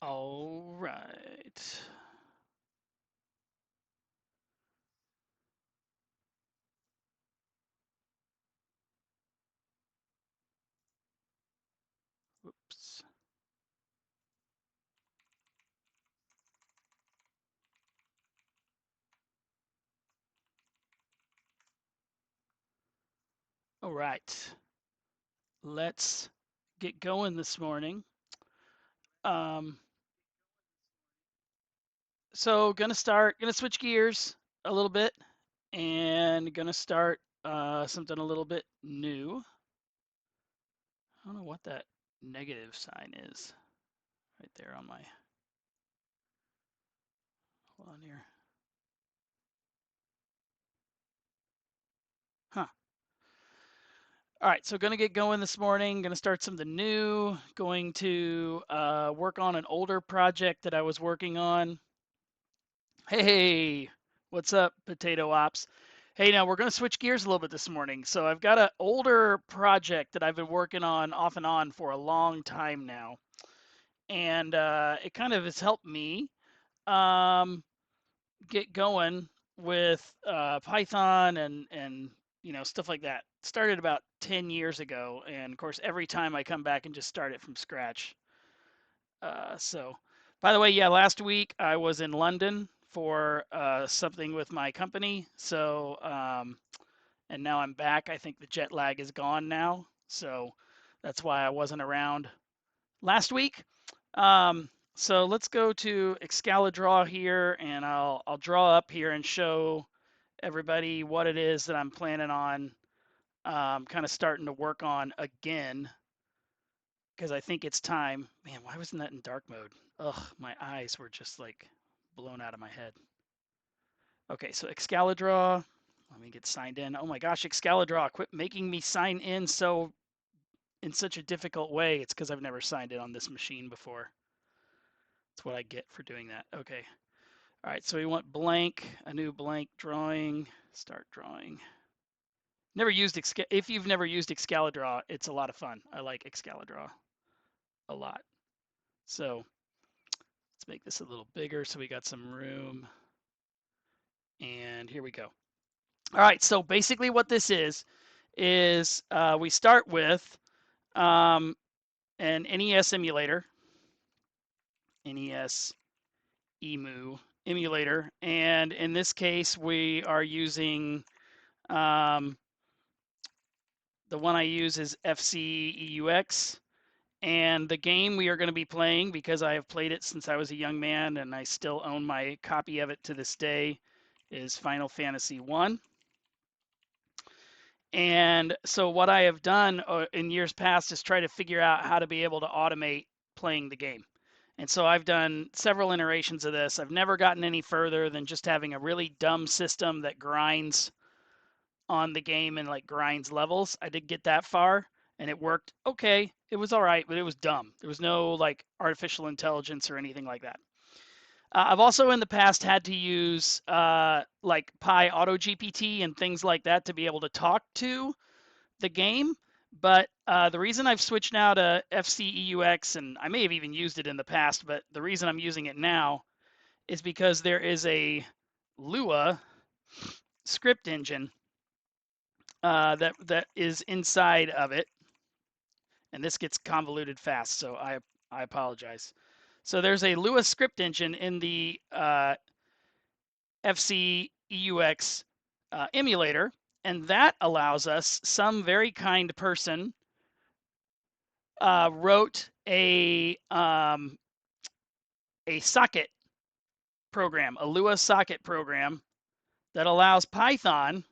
All right. Oops. All right. Let's get going this morning. Um, so gonna switch gears a little bit and gonna start something a little bit new. I don't know what that negative sign is right there on my, hold on here. Huh. All right, so gonna get going this morning. Gonna start something new. Going to work on an older project that I was working on. Hey, what's up, Potato Ops? Hey, now we're gonna switch gears a little bit this morning. So I've got an older project that I've been working on off and on for a long time now, and it kind of has helped me um, get going with Python and stuff like that. Started about 10 years ago, and of course every time I come back and just start it from scratch. So, by the way, yeah, last week I was in London for something with my company. So, and now I'm back. I think the jet lag is gone now, so that's why I wasn't around last week. So let's go to Excalidraw here, and I'll draw up here and show everybody what it is that I'm planning on kind of starting to work on again, because I think it's time. Man, why wasn't that in dark mode? Ugh, my eyes were just like blown out of my head. Okay, so Excalidraw. Let me get signed in. Oh my gosh, Excalidraw, quit making me sign in in such a difficult way. It's because I've never signed in on this machine before. That's what I get for doing that. Okay. All right, so we want blank, a new blank drawing, start drawing. Never used if you've never used Excalidraw, it's a lot of fun. I like Excalidraw a lot. So let's make this a little bigger so we got some room. And here we go. All right, so basically what this is we start with an NES emulator, NES EMU emulator, and in this case we are using um, the one I use is FCEUX, and the game we are going to be playing, because I have played it since I was a young man and I still own my copy of it to this day, is Final Fantasy 1. And so what I have done in years past is try to figure out how to be able to automate playing the game. And so I've done several iterations of this. I've never gotten any further than just having a really dumb system that grinds on the game and like grinds levels. I did get that far and it worked okay. It was all right, but it was dumb. There was no like artificial intelligence or anything like that. I've also in the past had to use like Pi Auto GPT and things like that to be able to talk to the game. But the reason I've switched now to FCEUX, and I may have even used it in the past, but the reason I'm using it now is because there is a Lua script engine that is inside of it, and this gets convoluted fast, so I apologize. So there's a Lua script engine in the FCEUX emulator, and that allows us, some very kind person wrote a socket program, a Lua socket program that allows Python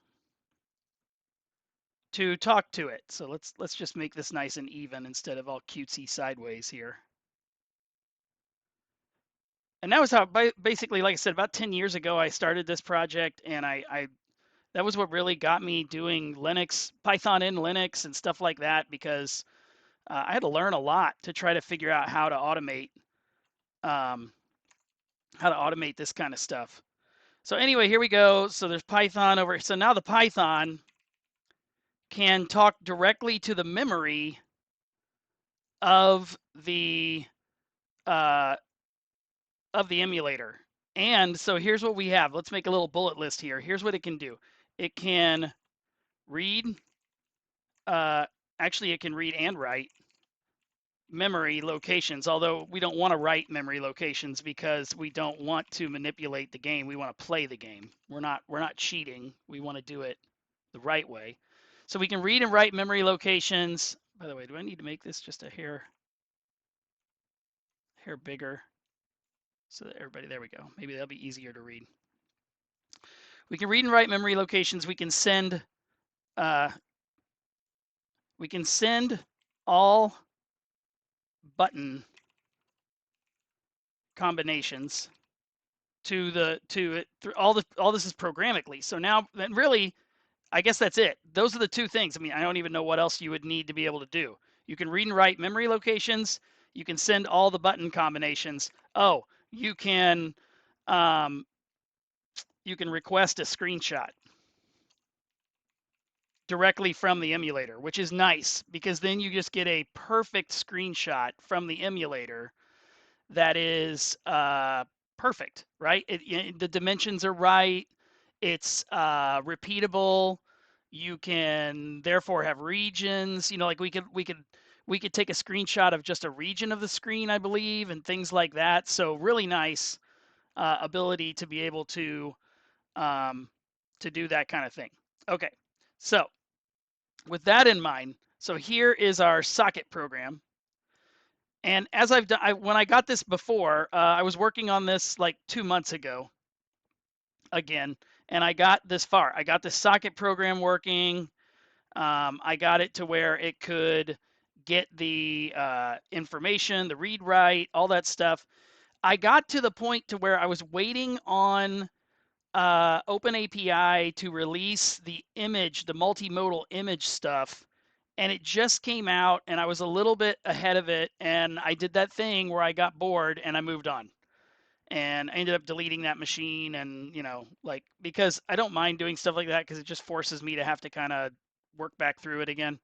to talk to it. So let's just make this nice and even instead of all cutesy sideways here. And that was how basically, like I said, about 10 years ago, I started this project, and I that was what really got me doing Linux, Python in Linux and stuff like that, because I had to learn a lot to try to figure out um, how to automate this kind of stuff. So anyway, here we go. So there's Python over. So now the Python can talk directly to the memory of the of the emulator. And so here's what we have. Let's make a little bullet list here. Here's what it can do. It can read, actually it can read and write memory locations, although we don't want to write memory locations because we don't want to manipulate the game. We want to play the game. We're not cheating. We want to do it the right way. So we can read and write memory locations. By the way, do I need to make this just a hair bigger so that everybody, there we go. Maybe that'll be easier to read. We can read and write memory locations. We can send all button combinations to all this is programmatically. So now then really, I guess that's it. Those are the two things. I mean, I don't even know what else you would need to be able to do. You can read and write memory locations. You can send all the button combinations. Oh, you can request a screenshot directly from the emulator, which is nice because then you just get a perfect screenshot from the emulator that is perfect, right? The dimensions are right. It's repeatable. You can therefore have regions. You know, like we could take a screenshot of just a region of the screen, I believe, and things like that. So really nice ability to be able to do that kind of thing. Okay, so with that in mind, so here is our socket program. And as I've done, when I got this before, I was working on this like 2 months ago again, and I got this far. I got the socket program working. I got it to where it could get the information, the read write, all that stuff. I got to the point to where I was waiting on OpenAPI to release the image, the multimodal image stuff, and it just came out, and I was a little bit ahead of it, and I did that thing where I got bored and I moved on. And I ended up deleting that machine, and you know, like, because I don't mind doing stuff like that because it just forces me to have to kind of work back through it again.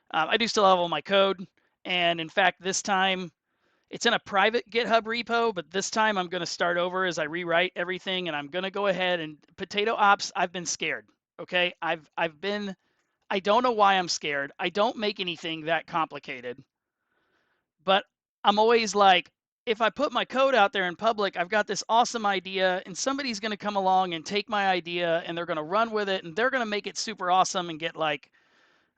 I do still have all my code, and in fact, this time it's in a private GitHub repo, but this time I'm going to start over as I rewrite everything, and I'm going to go ahead and Potato Ops. I've been scared. Okay, I don't know why I'm scared. I don't make anything that complicated, but I'm always like, if I put my code out there in public, I've got this awesome idea, and somebody's going to come along and take my idea, and they're going to run with it, and they're going to make it super awesome and get, like,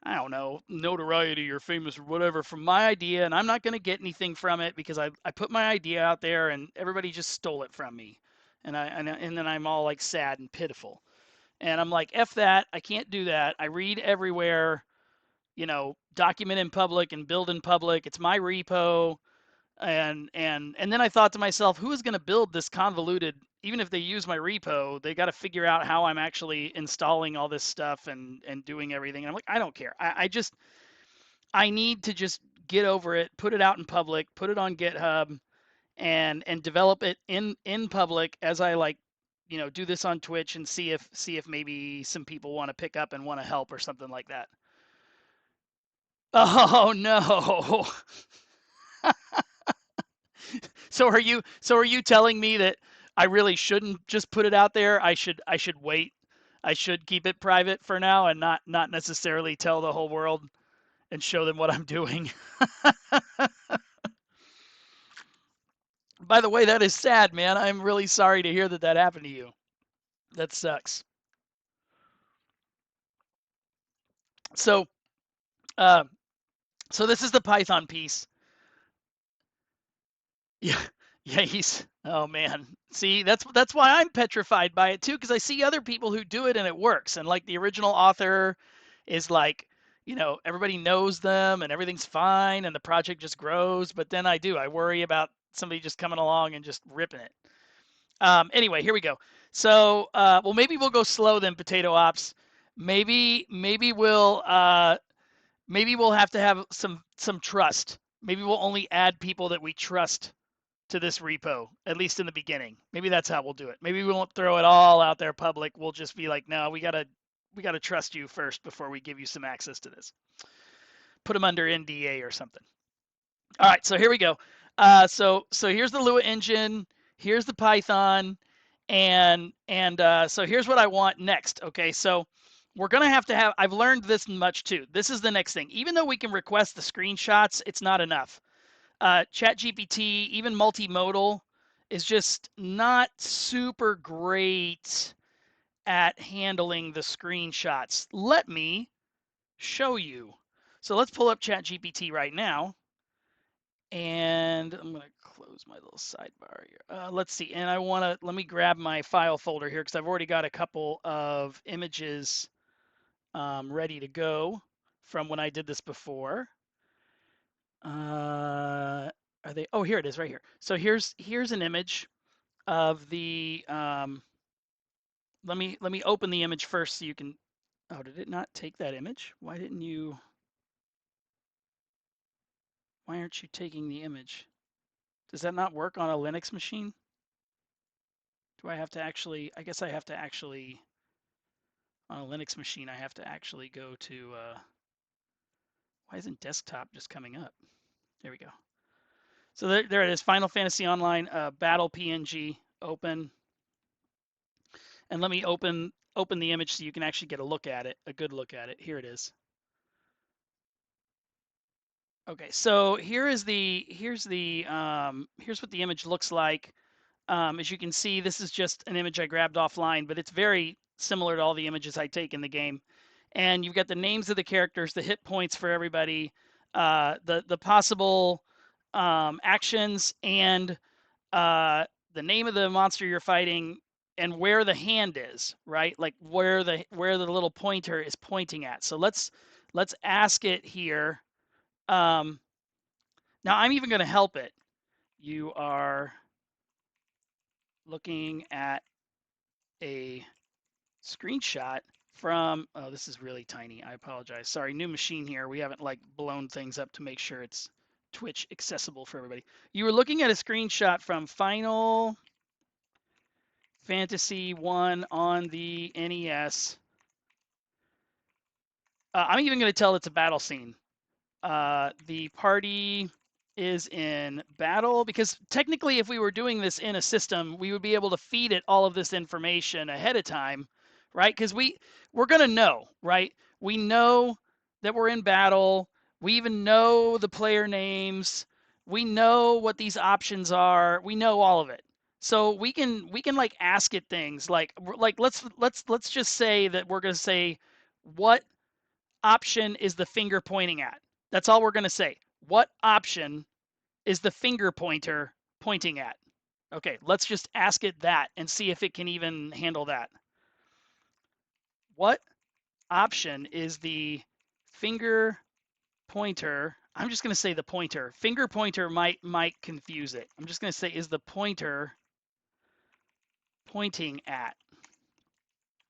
I don't know, notoriety or famous or whatever from my idea, and I'm not going to get anything from it because I put my idea out there and everybody just stole it from me, and then I'm all like sad and pitiful, and I'm like, F that, I can't do that. I read everywhere, you know, document in public and build in public. It's my repo. And then I thought to myself, who is going to build this convoluted, even if they use my repo, they got to figure out how I'm actually installing all this stuff and doing everything. And I'm like, I don't care. I need to just get over it, put it out in public, put it on GitHub, and develop it in public as I, like, you know, do this on Twitch and see if maybe some people want to pick up and want to help or something like that. Oh no. So are you telling me that I really shouldn't just put it out there? I should wait. I should keep it private for now and not necessarily tell the whole world and show them what I'm doing. By the way, that is sad, man. I'm really sorry to hear that happened to you. That sucks. So, so this is the Python piece. Yeah, yeah, oh man. See, that's why I'm petrified by it too, because I see other people who do it and it works. And like the original author is like, you know, everybody knows them and everything's fine and the project just grows. But then I worry about somebody just coming along and just ripping it. Anyway, here we go. So, well, maybe we'll go slow then, Potato Ops. Maybe we'll have to have some trust. Maybe we'll only add people that we trust to this repo, at least in the beginning. Maybe that's how we'll do it. Maybe we won't throw it all out there public. We'll just be like, no, we gotta trust you first before we give you some access to this. Put them under NDA or something. All right, so here we go. So here's the Lua engine. here's the Python, and so here's what I want next. Okay, so we're gonna have to have. I've learned this much too. This is the next thing. Even though we can request the screenshots, it's not enough. ChatGPT, even multimodal, is just not super great at handling the screenshots. Let me show you. So let's pull up ChatGPT right now. And I'm going to close my little sidebar here. Let's see. And let me grab my file folder here because I've already got a couple of images ready to go from when I did this before. Are they? Oh, here it is right here. So here's an image of the, let me open the image first so you can, oh, did it not take that image? Why aren't you taking the image? Does that not work on a Linux machine? Do I have to actually, I guess I have to actually, on a Linux machine, I have to actually go to, why isn't desktop just coming up? There we go. So there it is, Final Fantasy Online Battle PNG, open. And let me open the image so you can actually get a look at it, a good look at it. Here it is. Okay, so here's what the image looks like. As you can see, this is just an image I grabbed offline, but it's very similar to all the images I take in the game. And you've got the names of the characters, the hit points for everybody, the possible actions, and the name of the monster you're fighting, and where the hand is, right? Like where the little pointer is pointing at. So let's ask it here. Now I'm even going to help it. You are looking at a screenshot from, oh, this is really tiny. I apologize. Sorry, new machine here. We haven't like blown things up to make sure it's Twitch accessible for everybody. You were looking at a screenshot from Final Fantasy 1 on the NES. I'm even going to tell it's a battle scene. The party is in battle, because technically if we were doing this in a system, we would be able to feed it all of this information ahead of time, right? Because we're going to know, right? We know that we're in battle. We even know the player names. We know what these options are. We know all of it. So we can like ask it things like let's just say that we're going to say, what option is the finger pointing at? That's all we're going to say. What option is the finger pointer pointing at? Okay, let's just ask it that and see if it can even handle that. What option is the finger pointer? I'm just going to say the pointer. Finger pointer might confuse it. I'm just going to say, is the pointer pointing at?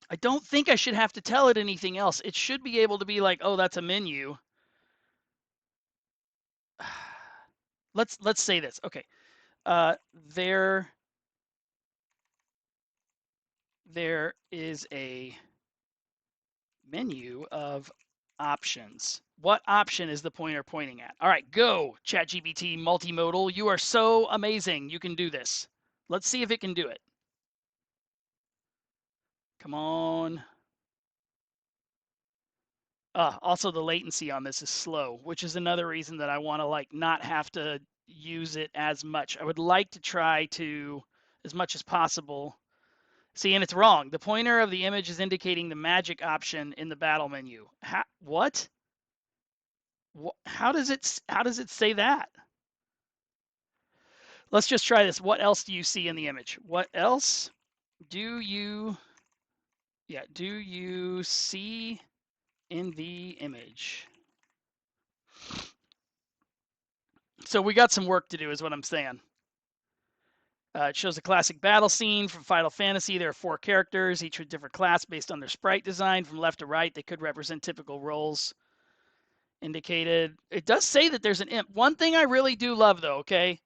I don't think I should have to tell it anything else. It should be able to be like, oh, that's a menu. Let's say this. Okay. There is a menu of options. What option is the pointer pointing at? All right, go, ChatGPT multimodal. You are so amazing. You can do this. Let's see if it can do it. Come on. Also, the latency on this is slow, which is another reason that I want to like not have to use it as much. I would like to try to, as much as possible. See, and it's wrong. The pointer of the image is indicating the magic option in the battle menu. What? How does it say that? Let's just try this. What else do you see in the image? What else do you see in the image? So we got some work to do is what I'm saying. It shows a classic battle scene from Final Fantasy. There are 4 characters, each with different class based on their sprite design. From left to right, they could represent typical roles indicated. It does say that there's an imp. One thing I really do love, though, okay,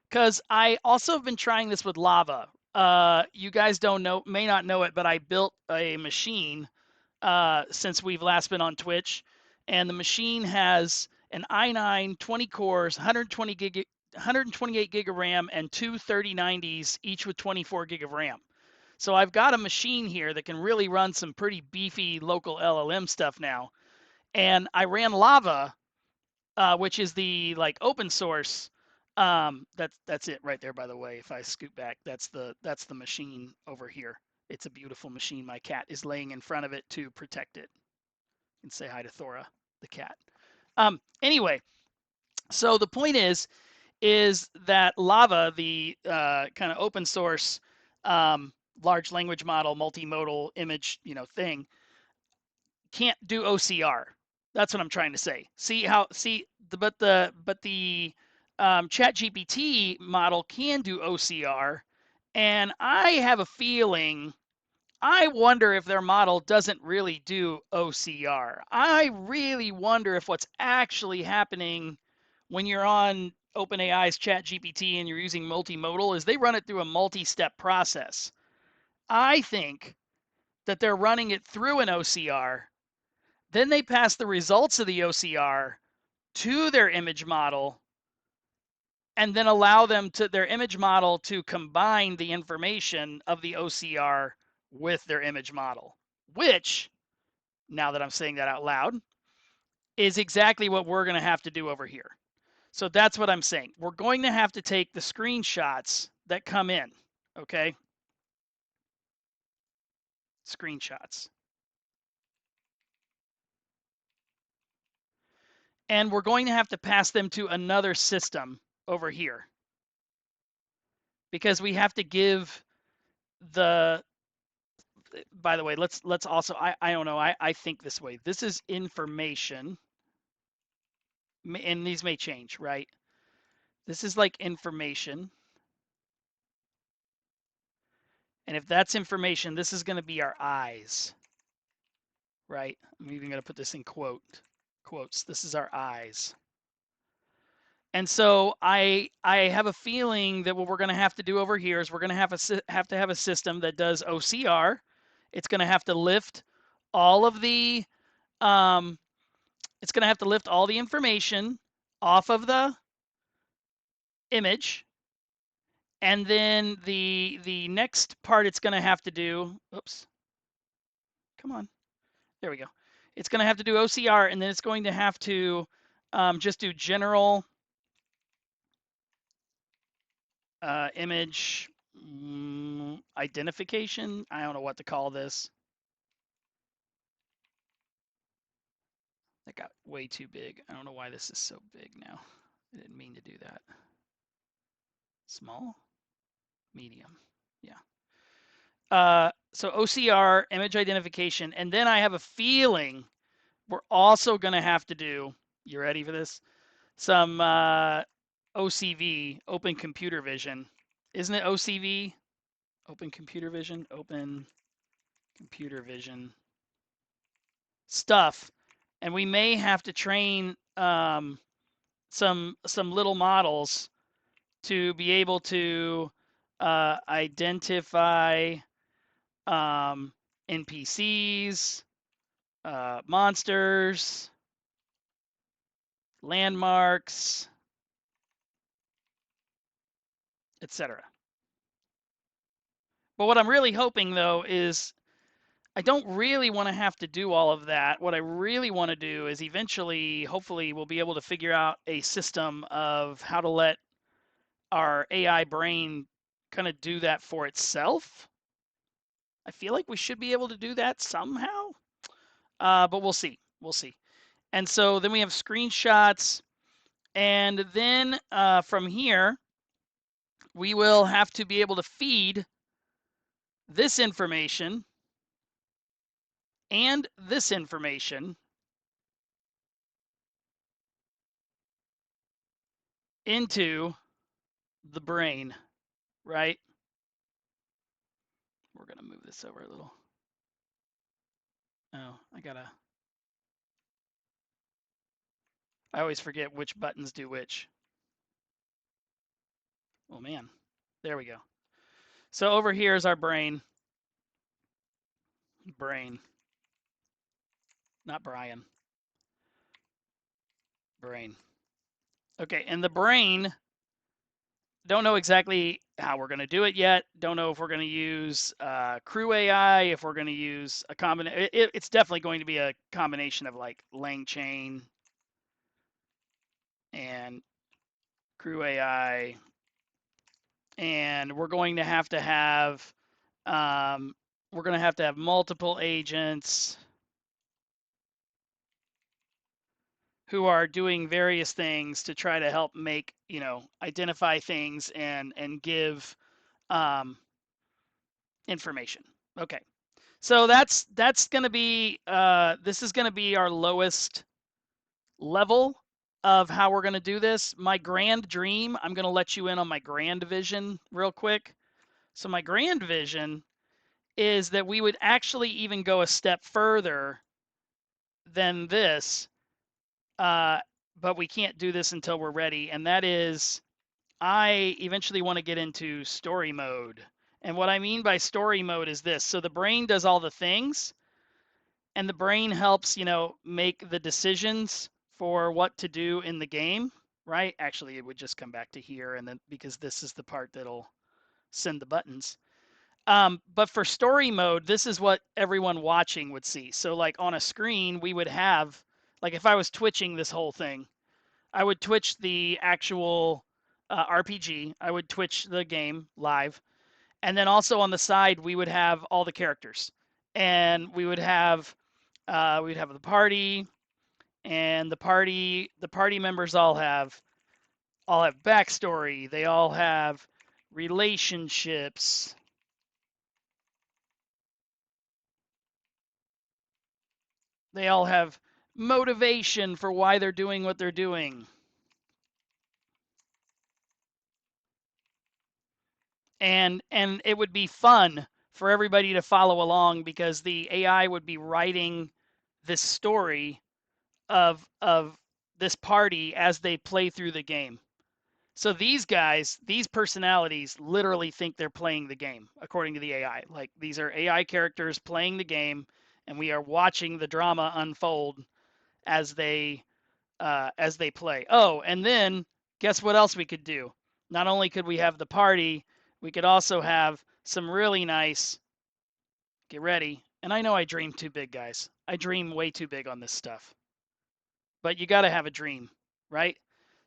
because I also have been trying this with Lava. You guys may not know it, but I built a machine since we've last been on Twitch, and the machine has an i9, 20 cores, 120 128 gig of RAM and two 3090s, each with 24 gig of RAM. So I've got a machine here that can really run some pretty beefy local LLM stuff now. And I ran Lava, which is the like open source. That's it right there, by the way. If I scoot back, that's the machine over here. It's a beautiful machine. My cat is laying in front of it to protect it. And say hi to Thora, the cat. Anyway, so the point is that Lava, the kind of open source large language model, multimodal image, thing, can't do OCR. That's what I'm trying to say. But the ChatGPT model can do OCR, and I have a feeling. I wonder if their model doesn't really do OCR. I really wonder if what's actually happening when you're on OpenAI's ChatGPT and you're using multimodal is they run it through a multi-step process. I think that they're running it through an OCR, then they pass the results of the OCR to their image model, and then allow their image model to combine the information of the OCR with their image model, which, now that I'm saying that out loud, is exactly what we're going to have to do over here. So that's what I'm saying. We're going to have to take the screenshots that come in, okay? Screenshots. And we're going to have to pass them to another system over here, because we have to give the, by the way, let's also, I don't know, I think this way. This is information, and these may change, right? This is like information. And if that's information, this is going to be our eyes, right? I'm even going to put this in quotes. This is our eyes. And so I have a feeling that what we're going to have to do over here is we're going to have to have a system that does OCR. It's going to have to lift all of the it's going to have to lift all the information off of the image, and then the next part it's going to have to do, oops, come on, there we go. It's going to have to do OCR, and then it's going to have to just do general image identification. I don't know what to call this. That got way too big. I don't know why this is so big now. I didn't mean to do that. Small, medium, yeah. So OCR, image identification, and then I have a feeling we're also going to have to do, you ready for this? Some OCV, Open Computer Vision. Isn't it OCV? Open Computer Vision, Open Computer Vision stuff. And we may have to train some little models to be able to identify NPCs, monsters, landmarks, etc. But what I'm really hoping, though, is I don't really want to have to do all of that. What I really want to do is eventually, hopefully, we'll be able to figure out a system of how to let our AI brain kind of do that for itself. I feel like we should be able to do that somehow, but we'll see. We'll see. And so then we have screenshots, and then from here, we will have to be able to feed this information and this information into the brain, right? We're going to move this over a little. Oh, I always forget which buttons do which. Oh man, there we go. So over here is our brain. Brain, not Brian. Brain. Okay, and the brain don't know exactly how we're going to do it yet. Don't know if we're going to use Crew AI, if we're going to use a combination. It's definitely going to be a combination of like LangChain and Crew AI, and we're going to have we're going to have multiple agents who are doing various things to try to help make, identify things and give um, information. Okay, so that's going to be this is going to be our lowest level of how we're going to do this. My grand dream, I'm going to let you in on my grand vision real quick. So my grand vision is that we would actually even go a step further than this, but we can't do this until we're ready. And that is, I eventually want to get into story mode. And what I mean by story mode is this. So the brain does all the things, and the brain helps, make the decisions for what to do in the game, right? Actually, it would just come back to here, and then because this is the part that'll send the buttons. But for story mode, this is what everyone watching would see. So like on a screen, we would have, like if I was twitching this whole thing, I would twitch the actual RPG. I would twitch the game live. And then also on the side, we would have all the characters. And we'd have the party, and the party members all have backstory. They all have relationships. They all have motivation for why they're doing what they're doing. And it would be fun for everybody to follow along because the AI would be writing this story of this party as they play through the game. So these guys, these personalities literally think they're playing the game according to the AI. Like these are AI characters playing the game, and we are watching the drama unfold as they play. Oh, and then guess what else we could do? Not only could we have the party, we could also have some really nice, get ready. And I know I dream too big, guys. I dream way too big on this stuff. But you got to have a dream, right?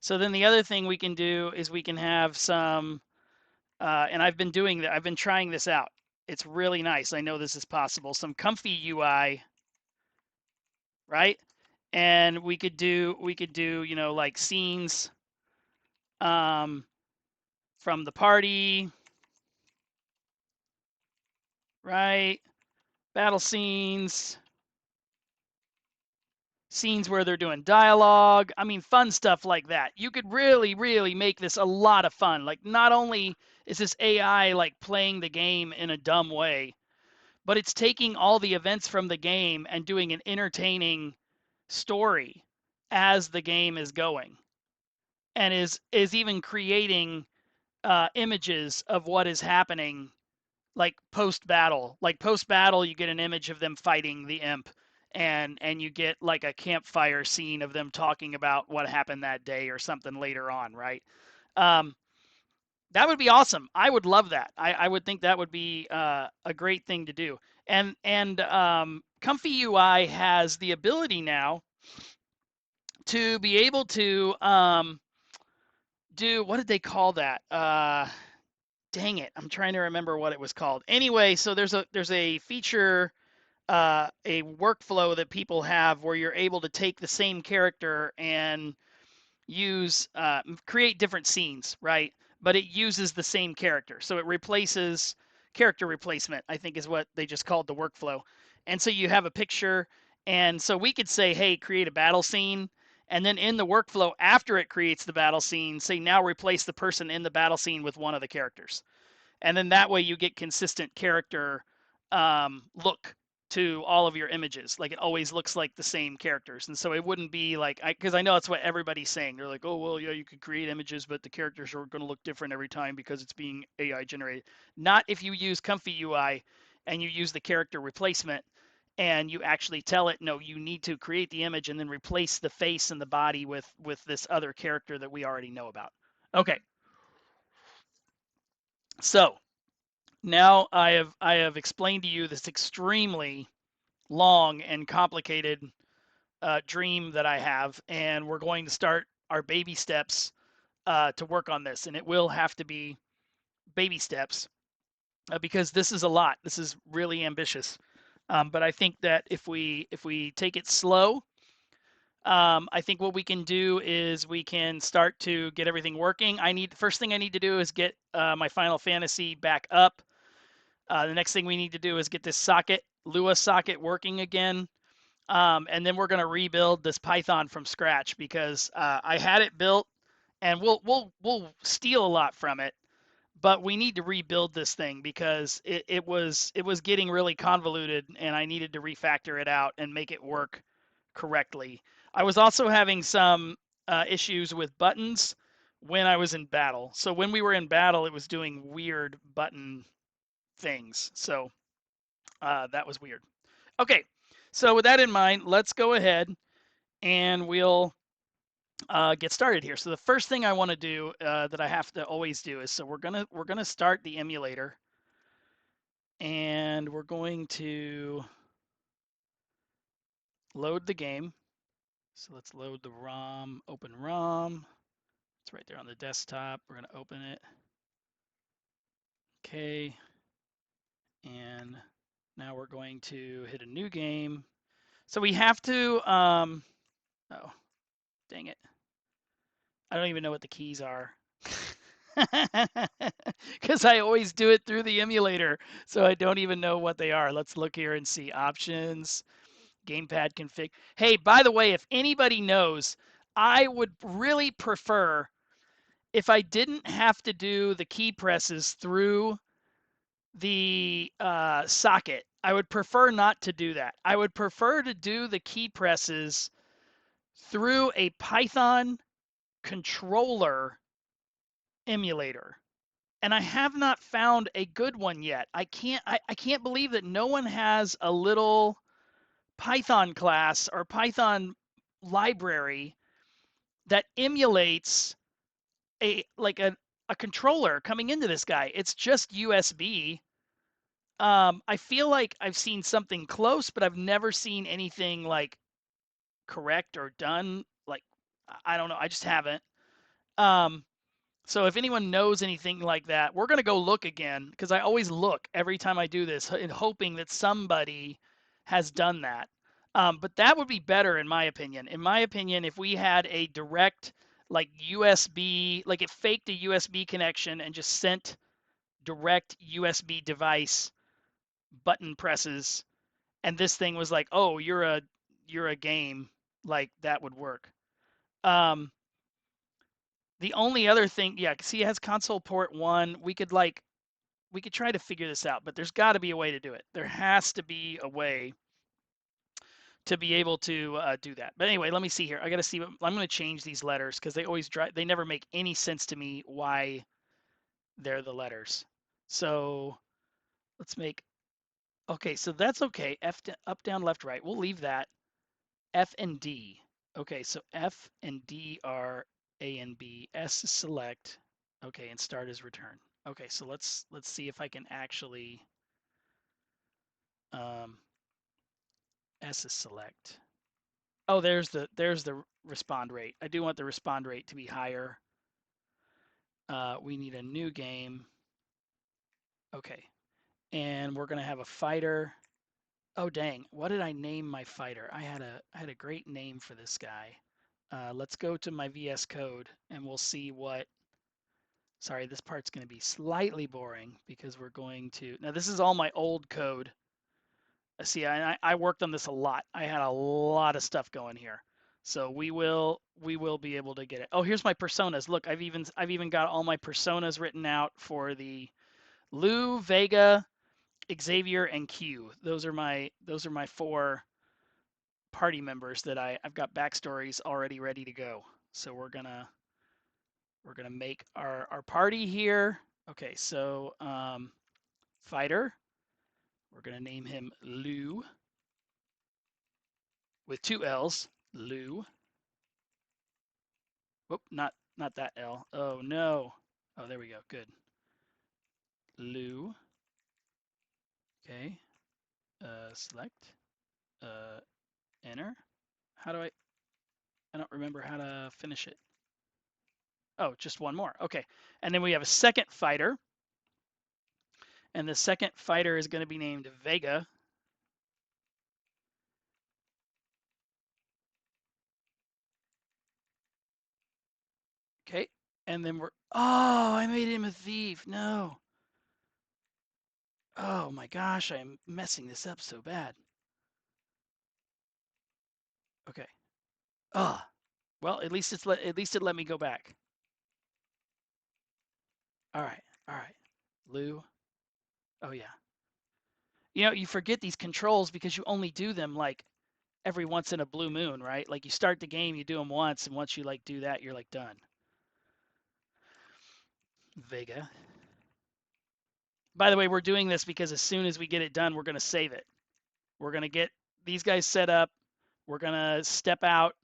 So then the other thing we can do is we can have some, and I've been doing that. I've been trying this out. It's really nice. I know this is possible. Some comfy UI, right? And we could do, like scenes from the party, right? Battle scenes, scenes where they're doing dialogue. I mean, fun stuff like that. You could really, really make this a lot of fun. Like, not only is this AI like playing the game in a dumb way, but it's taking all the events from the game and doing an entertaining story as the game is going, and is even creating images of what is happening, like post battle. Like post battle, you get an image of them fighting the imp, and you get like a campfire scene of them talking about what happened that day or something later on, right? Um, that would be awesome. I would love that. I would think that would be a great thing to do. And Comfy UI has the ability now to be able to do, what did they call that? Dang it, I'm trying to remember what it was called. Anyway, so there's a feature, a workflow that people have where you're able to take the same character and use create different scenes, right? But it uses the same character, so it replaces character replacement, I think is what they just called the workflow. And so you have a picture, and so we could say, hey, create a battle scene, and then in the workflow after it creates the battle scene, say now replace the person in the battle scene with one of the characters. And then that way you get consistent character look to all of your images. Like it always looks like the same characters. And so it wouldn't be like, because I know that's what everybody's saying. They're like, oh, well, yeah, you could create images, but the characters are going to look different every time because it's being AI generated. Not if you use Comfy UI and you use the character replacement and you actually tell it, no, you need to create the image and then replace the face and the body with this other character that we already know about. Okay. So now I have explained to you this extremely long and complicated dream that I have, and we're going to start our baby steps to work on this, and it will have to be baby steps because this is a lot. This is really ambitious, but I think that if we take it slow, I think what we can do is we can start to get everything working. First thing I need to do is get my Final Fantasy back up. The next thing we need to do is get this socket, Lua socket, working again. And then we're going to rebuild this Python from scratch because I had it built, and we'll steal a lot from it, but we need to rebuild this thing because it was getting really convoluted, and I needed to refactor it out and make it work correctly. I was also having some issues with buttons when I was in battle. So when we were in battle, it was doing weird button things. So that was weird. Okay, so with that in mind, let's go ahead and we'll get started here. So the first thing I want to do that I have to always do is, so we're gonna start the emulator, and we're going to load the game. So let's load the ROM, open ROM. It's right there on the desktop. We're gonna open it. Okay, and now we're going to hit a new game. So we have to, oh, dang it. I don't even know what the keys are. Because I always do it through the emulator, so I don't even know what they are. Let's look here and see. Options, gamepad config. Hey, by the way, if anybody knows, I would really prefer if I didn't have to do the key presses through the socket. I would prefer not to do that. I would prefer to do the key presses through a Python controller emulator, and I have not found a good one yet. I can't believe that no one has a little Python class or Python library that emulates a controller coming into this guy. It's just USB. I feel like I've seen something close, but I've never seen anything like correct or done. Like, I don't know. I just haven't. Um, So if anyone knows anything like that, we're going to go look again because I always look every time I do this in hoping that somebody has done that. But that would be better in my opinion. In my opinion, if we had a direct like USB, like it faked a USB connection and just sent direct USB device button presses, and this thing was like, oh, you're a game, like that would work. Um, The only other thing, yeah, see, it has console port 1. We could try to figure this out, but there's got to be a way to do it. There has to be a way to be able to do that. But anyway, let me see here. I got to see. I'm going to change these letters because they never make any sense to me why they're the letters. So let's make. Okay, so that's okay. Up, down, left, right. We'll leave that. F and D. Okay, so F and D are A and B. S is select. Okay, and start is return. Okay, so let's see if I can actually S is select. Oh, there's the respond rate. I do want the respond rate to be higher. We need a new game. Okay, and we're gonna have a fighter. Oh dang, what did I name my fighter? I had a great name for this guy. Let's go to my VS Code and we'll see what. Sorry, this part's going to be slightly boring because we're going to. Now this is all my old code. See, I worked on this a lot. I had a lot of stuff going here. So we will be able to get it. Oh, here's my personas. Look, I've even got all my personas written out for the Lou, Vega, Xavier, and Q. Those are my 4 party members that I've got backstories already ready to go. So we're gonna make our party here. Okay, so fighter. We're gonna name him Lou with 2 L's. Lou. Whoop, not that L. Oh no. Oh, there we go. Good. Lou. Okay. Select. Enter. How do I don't remember how to finish it. Oh, just one more. Okay. And then we have a second fighter. And the second fighter is going to be named Vega. Okay. And then oh, I made him a thief. No. Oh my gosh, I'm messing this up so bad. Okay. Ah. Well, at least it let me go back. All right. All right. Lou. Oh yeah. You forget these controls because you only do them like every once in a blue moon, right? Like you start the game, you do them once, and once you like do that, you're like done. Vega. By the way, we're doing this because as soon as we get it done, we're going to save it. We're going to get these guys set up. We're going to step out,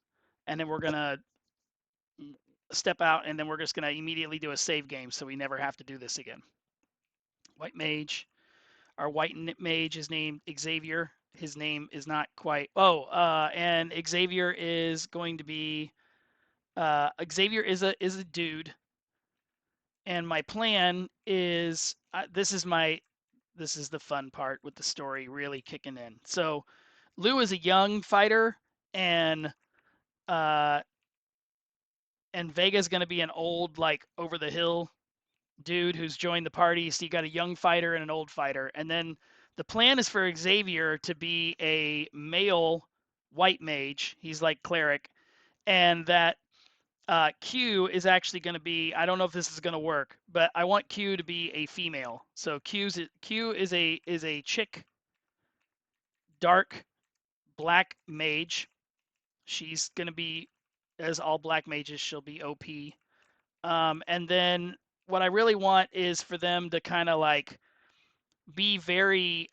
and then we're going to step out, and then we're just going to immediately do a save game so we never have to do this again. White Mage. Our white mage is named Xavier. His name is not quite. Oh, and Xavier is going to be. Xavier is a dude, and my plan is this is the fun part with the story really kicking in. So, Lou is a young fighter, and Vega's going to be an old, like, over the hill dude who's joined the party. So you got a young fighter and an old fighter. And then the plan is for Xavier to be a male white mage. He's like cleric. And that Q is actually going to be, I don't know if this is going to work, but I want Q to be a female. So Q is a chick, dark black mage. She's going to be, as all black mages, she'll be OP. And then what I really want is for them to kind of like be very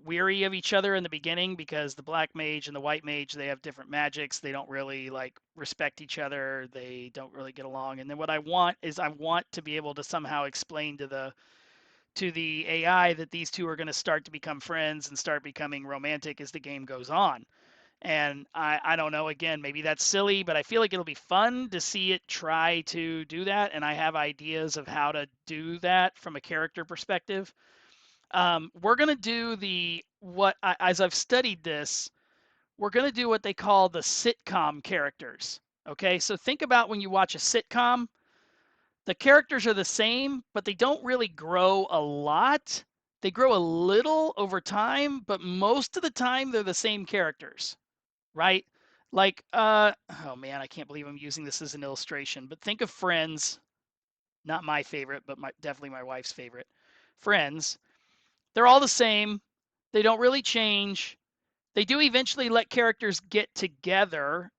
weary of each other in the beginning, because the black mage and the white mage, they have different magics. They don't really like respect each other. They don't really get along. And then what I want is I want to be able to somehow explain to the AI that these two are going to start to become friends and start becoming romantic as the game goes on. And I don't know, again, maybe that's silly, but I feel like it'll be fun to see it try to do that. And I have ideas of how to do that from a character perspective. We're going to do as I've studied this, we're going to do what they call the sitcom characters. Okay, so think about when you watch a sitcom, the characters are the same, but they don't really grow a lot. They grow a little over time, but most of the time they're the same characters, right? Like, oh man, I can't believe I'm using this as an illustration, but think of Friends, not my favorite, but definitely my wife's favorite. Friends, they're all the same. They don't really change. They do eventually let characters get together,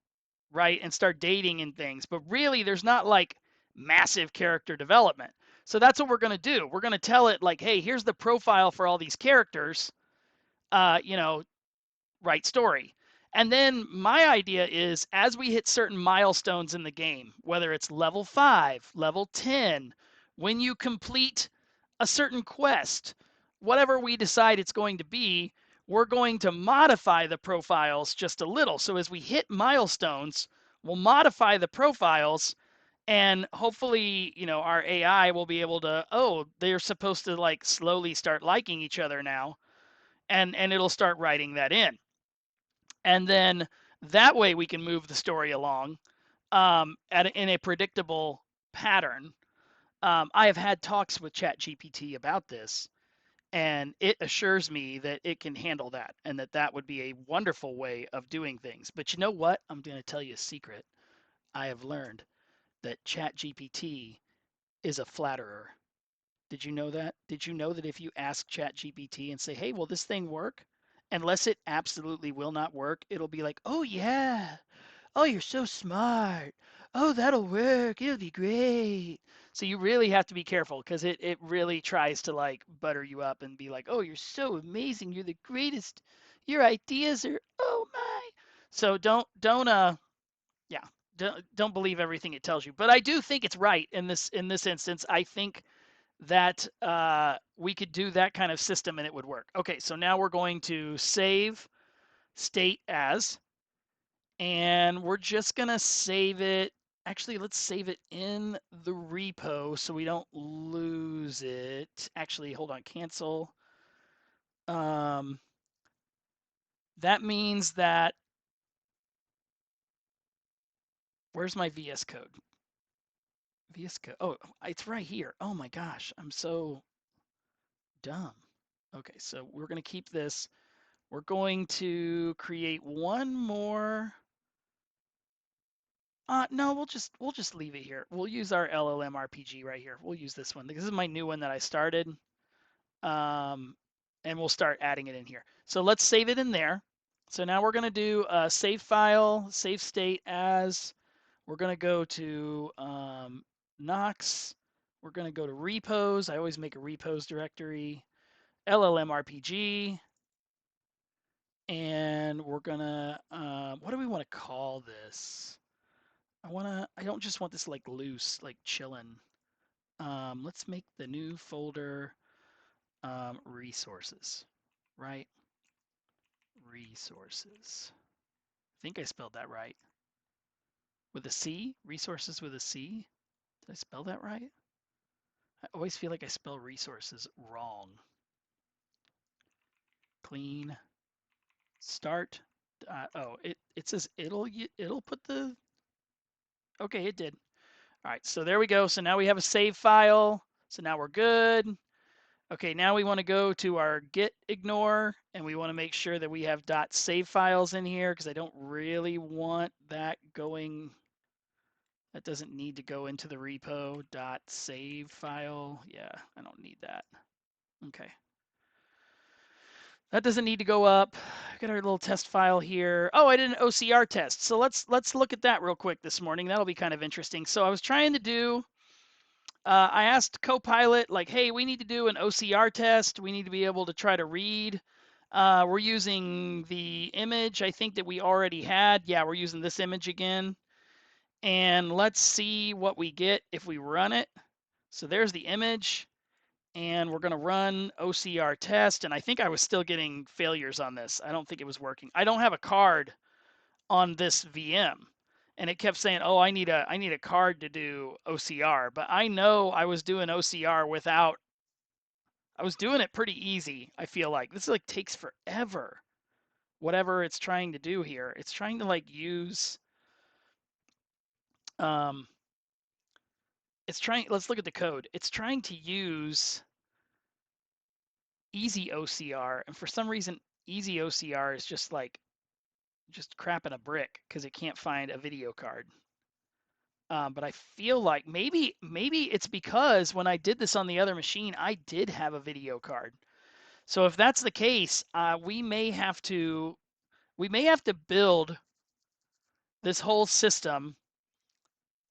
right, and start dating and things, but really there's not like massive character development. So that's what we're going to do. We're going to tell it like, hey, here's the profile for all these characters. You know, Right story. And then my idea is, as we hit certain milestones in the game, whether it's level 5, level 10, when you complete a certain quest, whatever we decide it's going to be, we're going to modify the profiles just a little. So as we hit milestones, we'll modify the profiles, and hopefully, our AI will be able to, oh, they're supposed to like slowly start liking each other now, and it'll start writing that in. And then that way we can move the story along in a predictable pattern. I have had talks with ChatGPT about this, and it assures me that it can handle that, and that would be a wonderful way of doing things. But you know what? I'm going to tell you a secret. I have learned that ChatGPT is a flatterer. Did you know that? Did you know that if you ask ChatGPT and say, hey, will this thing work? Unless it absolutely will not work, it'll be like, oh, yeah. Oh, you're so smart. Oh, that'll work. It'll be great. So you really have to be careful, because it really tries to like butter you up and be like, oh, you're so amazing. You're the greatest. Your ideas are, oh my. So yeah, don't believe everything it tells you. But I do think it's right in this instance. I think that we could do that kind of system and it would work. Okay, so now we're going to save state as, and we're just gonna save it. Actually, let's save it in the repo so we don't lose it. Actually, hold on, cancel. That means that, where's my VS Code? VS Code, oh, it's right here. Oh my gosh, I'm so dumb. Okay, so we're gonna keep this. We're going to create one more. No, we'll just leave it here. We'll use our LLM RPG right here. We'll use this one. This is my new one that I started. And we'll start adding it in here. So let's save it in there. So now we're going to do a save file, save state as. We're going to go to Knox. We're going to go to repos. I always make a repos directory. LLM RPG. And we're going to, what do we want to call this? I don't just want this like loose, like chillin'. Let's make the new folder resources, right? Resources. I think I spelled that right. With a C? Resources with a C? Did I spell that right? I always feel like I spell resources wrong. Clean start. Oh, it says it'll put the. Okay, it did. All right, so there we go. So now we have a save file. So now we're good. Okay, now we want to go to our git ignore, and we want to make sure that we have .save files in here because I don't really want that going. That doesn't need to go into the repo. .save file. Yeah, I don't need that. Okay. That doesn't need to go up. Got our little test file here. Oh, I did an OCR test. So let's look at that real quick this morning. That'll be kind of interesting. So I was trying to do. I asked Copilot, like, hey, we need to do an OCR test. We need to be able to try to read. We're using the image, I think, that we already had. Yeah, we're using this image again. And let's see what we get if we run it. So there's the image. And we're going to run OCR test. And I think I was still getting failures on this. I don't think it was working. I don't have a card on this VM. And it kept saying, oh, I need a card to do OCR. But I know I was doing OCR without, I was doing it pretty easy, I feel like. This like takes forever, whatever it's trying to do here. It's trying to like use, it's trying, let's look at the code. It's trying to use easy OCR. And for some reason, easy OCR is just like, just crapping a brick because it can't find a video card. But I feel like maybe it's because when I did this on the other machine, I did have a video card. So if that's the case, we may have to build this whole system.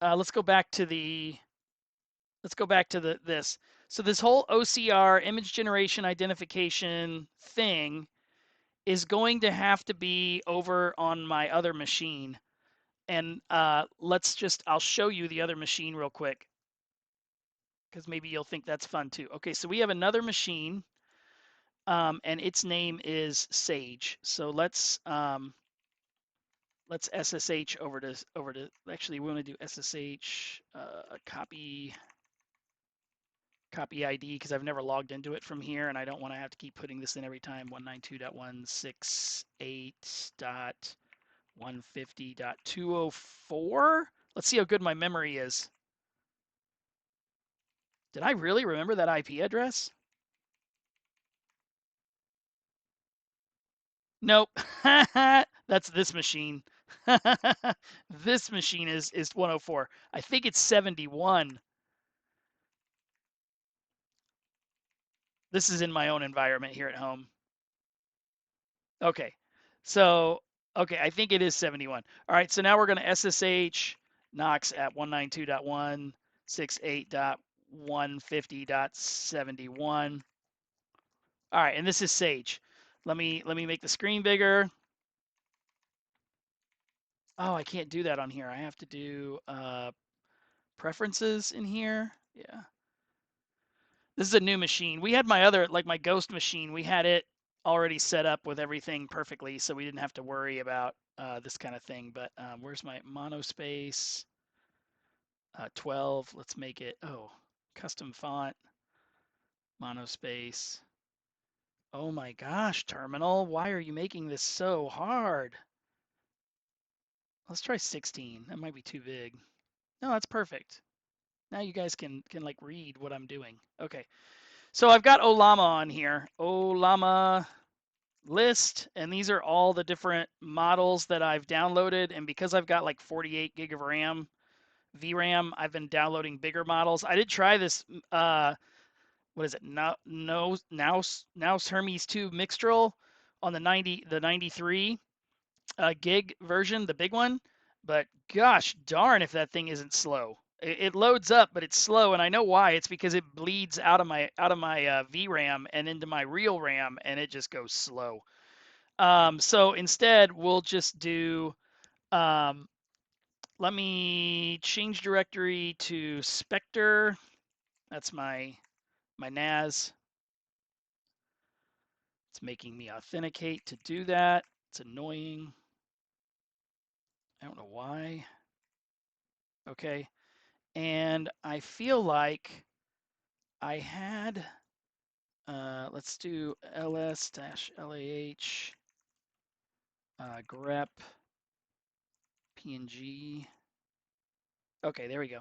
Let's go back to this. So this whole OCR image generation identification thing is going to have to be over on my other machine. And I'll show you the other machine real quick because maybe you'll think that's fun too. Okay, so we have another machine and its name is Sage. So let's SSH over to actually we want to do SSH copy ID because I've never logged into it from here and I don't want to have to keep putting this in every time. 192.168.150.204. Let's see how good my memory is. Did I really remember that IP address? Nope. That's this machine. This machine is 104. I think it's 71. This is in my own environment here at home. Okay. So, okay, I think it is 71. All right, so now we're going to SSH Knox at 192.168.150.71. All right, and this is Sage. Let me make the screen bigger. Oh, I can't do that on here. I have to do preferences in here. Yeah. This is a new machine. We had my other, like my Ghost machine, we had it already set up with everything perfectly, so we didn't have to worry about this kind of thing. But where's my monospace? 12. Let's make it, custom font, monospace. Oh my gosh, Terminal, why are you making this so hard? Let's try 16. That might be too big. No, that's perfect. Now you guys can like read what I'm doing. Okay. So I've got Ollama on here. Ollama list, and these are all the different models that I've downloaded. And because I've got like 48 gig of RAM, VRAM, I've been downloading bigger models. I did try this. What is it? Now Hermes 2 Mixtral on the 93 gig version, the big one. But gosh darn, if that thing isn't slow. It loads up, but it's slow, and I know why. It's because it bleeds out of my VRAM and into my real RAM, and it just goes slow. So instead, we'll just do. Let me change directory to Spectre. That's my NAS. It's making me authenticate to do that. It's annoying. I don't know why. Okay. And I feel like I had, let's do ls-lah grep png. Okay, there we go.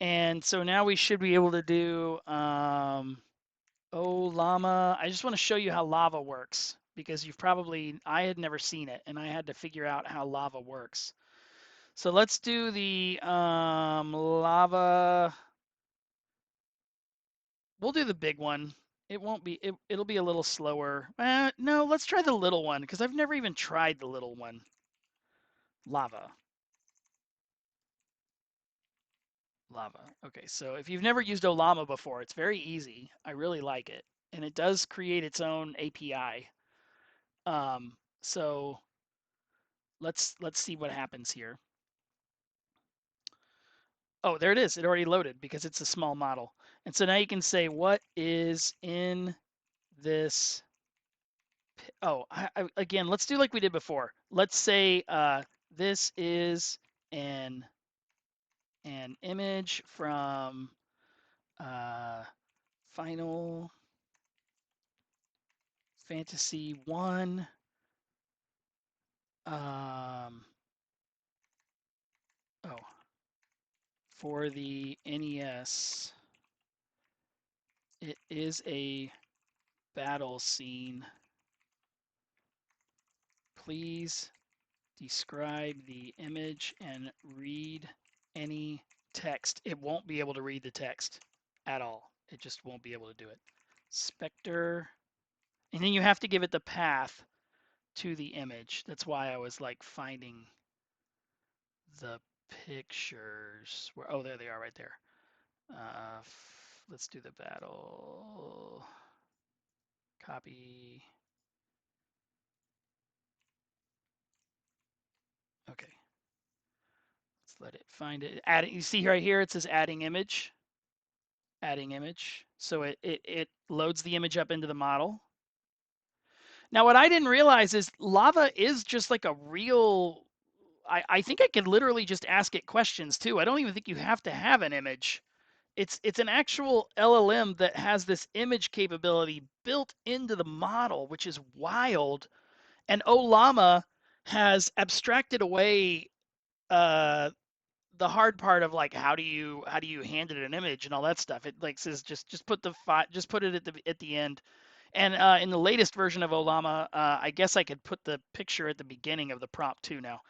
And so now we should be able to do Ollama. I just want to show you how Lava works because I had never seen it and I had to figure out how Lava works. So let's do the Lava. We'll do the big one. It won't be, it'll be a little slower. No, let's try the little one because I've never even tried the little one. Lava. Okay, so if you've never used Ollama before, it's very easy. I really like it. And it does create its own API. So let's see what happens here. Oh, there it is. It already loaded because it's a small model. And so now you can say, what is in this? Oh, again, let's do like we did before. Let's say this is an image from Final Fantasy 1. For the NES, it is a battle scene. Please describe the image and read any text. It won't be able to read the text at all. It just won't be able to do it. Spectre. And then you have to give it the path to the image. That's why I was like finding the pictures. Oh, there they are right there. Let's do the battle. Copy. Okay. Let's let it find it. You see right here, it says adding image. Adding image. So it loads the image up into the model. Now, what I didn't realize is Lava is just like a real. I think I could literally just ask it questions too. I don't even think you have to have an image. It's an actual LLM that has this image capability built into the model, which is wild. And Ollama has abstracted away the hard part of like how do you hand it an image and all that stuff. It like says just put it at the end. And in the latest version of Ollama, I guess I could put the picture at the beginning of the prompt too now.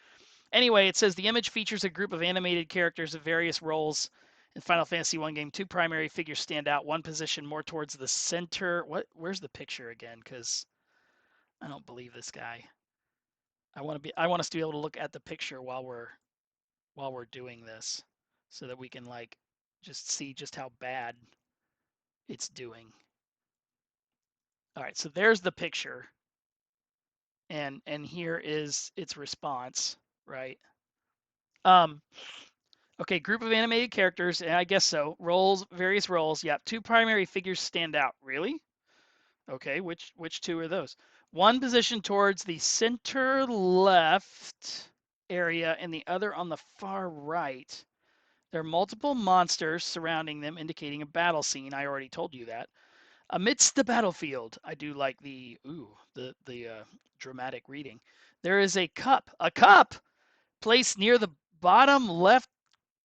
Anyway, it says the image features a group of animated characters of various roles. In Final Fantasy 1 game, two primary figures stand out, one position more towards the center. Where's the picture again? Because I don't believe this guy. I want us to be able to look at the picture while we're doing this so that we can like just see just how bad it's doing. All right, so there's the picture. And here is its response, right? Okay, group of animated characters, I guess so. Roles, various roles. Yeah, two primary figures stand out. Really? Okay, which two are those? One positioned towards the center left area and the other on the far right. There are multiple monsters surrounding them, indicating a battle scene. I already told you that. Amidst the battlefield, I do like the dramatic reading. There is a cup placed near the bottom left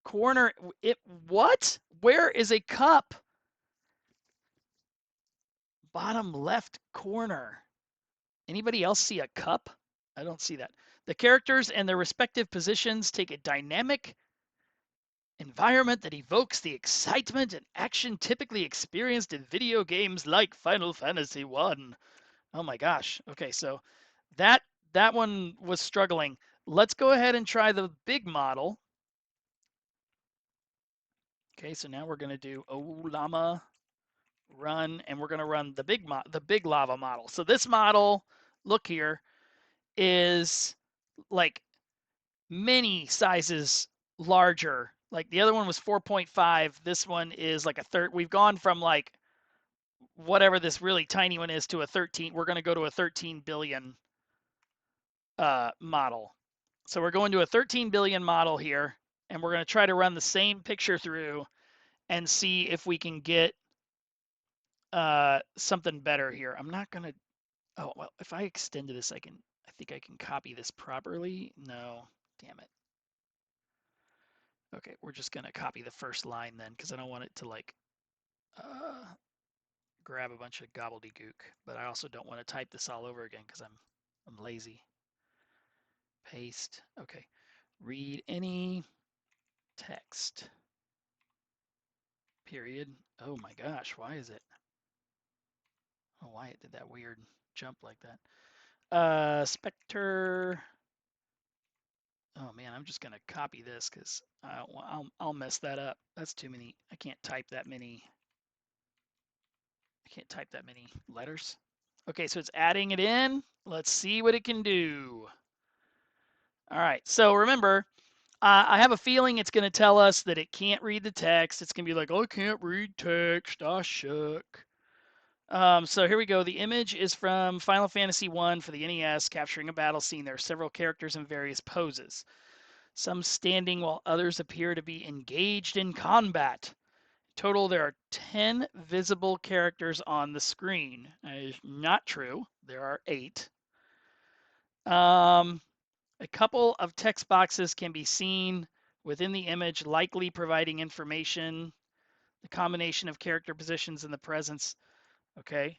corner. It what? Where is a cup? Bottom left corner. Anybody else see a cup? I don't see that. The characters and their respective positions take a dynamic environment that evokes the excitement and action typically experienced in video games like Final Fantasy 1. Oh my gosh. Okay, so that that one was struggling. Let's go ahead and try the big model. Okay, so now we're going to do Ollama run, and we're going to run the big lava model. So this model, look here, is like many sizes larger. Like the other one was 4.5. This one is like a third. We've gone from like whatever this really tiny one is to a 13. We're going to go to a 13 billion model. So we're going to a 13 billion model here, and we're going to try to run the same picture through and see if we can get something better here. I'm not going to, oh, well, if I extend this, I think I can copy this properly. No, damn it. Okay, we're just going to copy the first line then, because I don't want it to like grab a bunch of gobbledygook, but I also don't want to type this all over again because I'm lazy. Paste. Okay. Read any text. Period. Oh my gosh, why is it? Oh, why it did that weird jump like that. Spectre. Oh man, I'm just gonna copy this because I'll mess that up. That's too many. I can't type that many. I can't type that many letters. Okay, so it's adding it in. Let's see what it can do. All right, so remember, I have a feeling it's going to tell us that it can't read the text. It's going to be like, oh, I can't read text. Ah, shuck. So here we go. The image is from Final Fantasy I for the NES, capturing a battle scene. There are several characters in various poses, some standing while others appear to be engaged in combat. Total, there are 10 visible characters on the screen. That is not true. There are 8. A couple of text boxes can be seen within the image, likely providing information, the combination of character positions and the presence. Okay.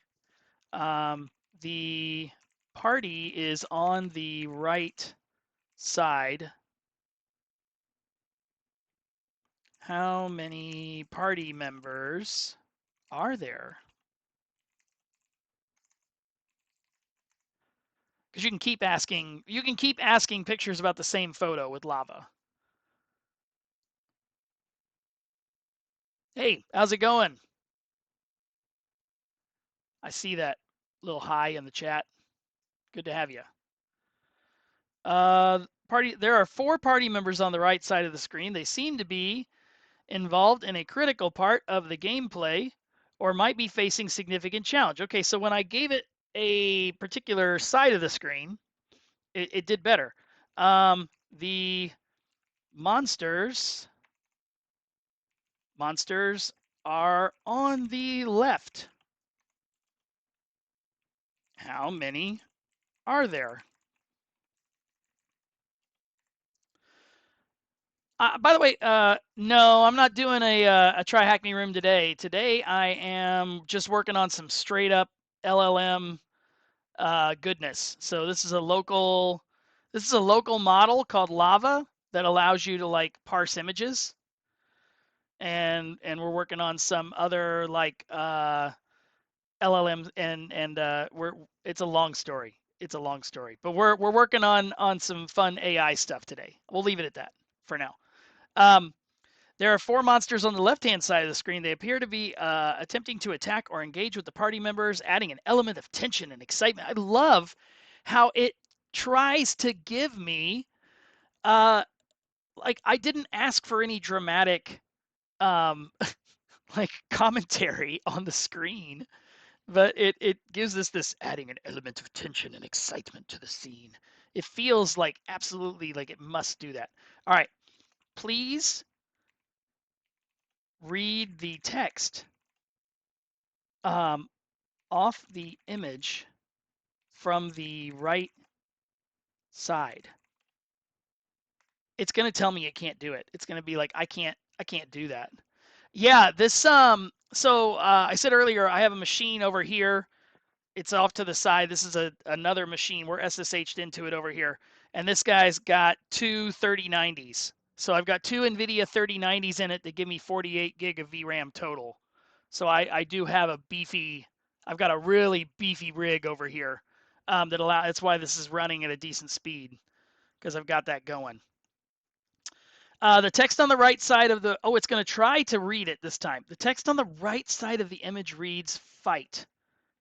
The party is on the right side. How many party members are there? Because you can keep asking pictures about the same photo with lava. Hey, how's it going? I see that little hi in the chat. Good to have you. There are 4 party members on the right side of the screen. They seem to be involved in a critical part of the gameplay or might be facing significant challenge. Okay, so when I gave it a particular side of the screen, it did better. The monsters are on the left. How many are there? By the way, no, I'm not doing a Try Hack Me room today. Today I am just working on some straight up LLM goodness. So this is a local model called Lava that allows you to like parse images, and we're working on some other like LLMs, and it's a long story. It's a long story, but we're working on some fun AI stuff today. We'll leave it at that for now. There are 4 monsters on the left-hand side of the screen. They appear to be attempting to attack or engage with the party members, adding an element of tension and excitement. I love how it tries to give me like I didn't ask for any dramatic like commentary on the screen, but it gives us this adding an element of tension and excitement to the scene. It feels like absolutely like it must do that. All right, please read the text um, off the image from the right side. It's going to tell me it can't do it. It's going to be like, I can't do that. Yeah, this so I said earlier I have a machine over here. It's off to the side. This is another machine. We're SSH'd into it over here. And this guy's got two 3090s. So I've got two NVIDIA 3090s in it that give me 48 gig of VRAM total. So I do have I've got a really beefy rig over here that's why this is running at a decent speed, because I've got that going. The text on the right side of it's going to try to read it this time. The text on the right side of the image reads fight.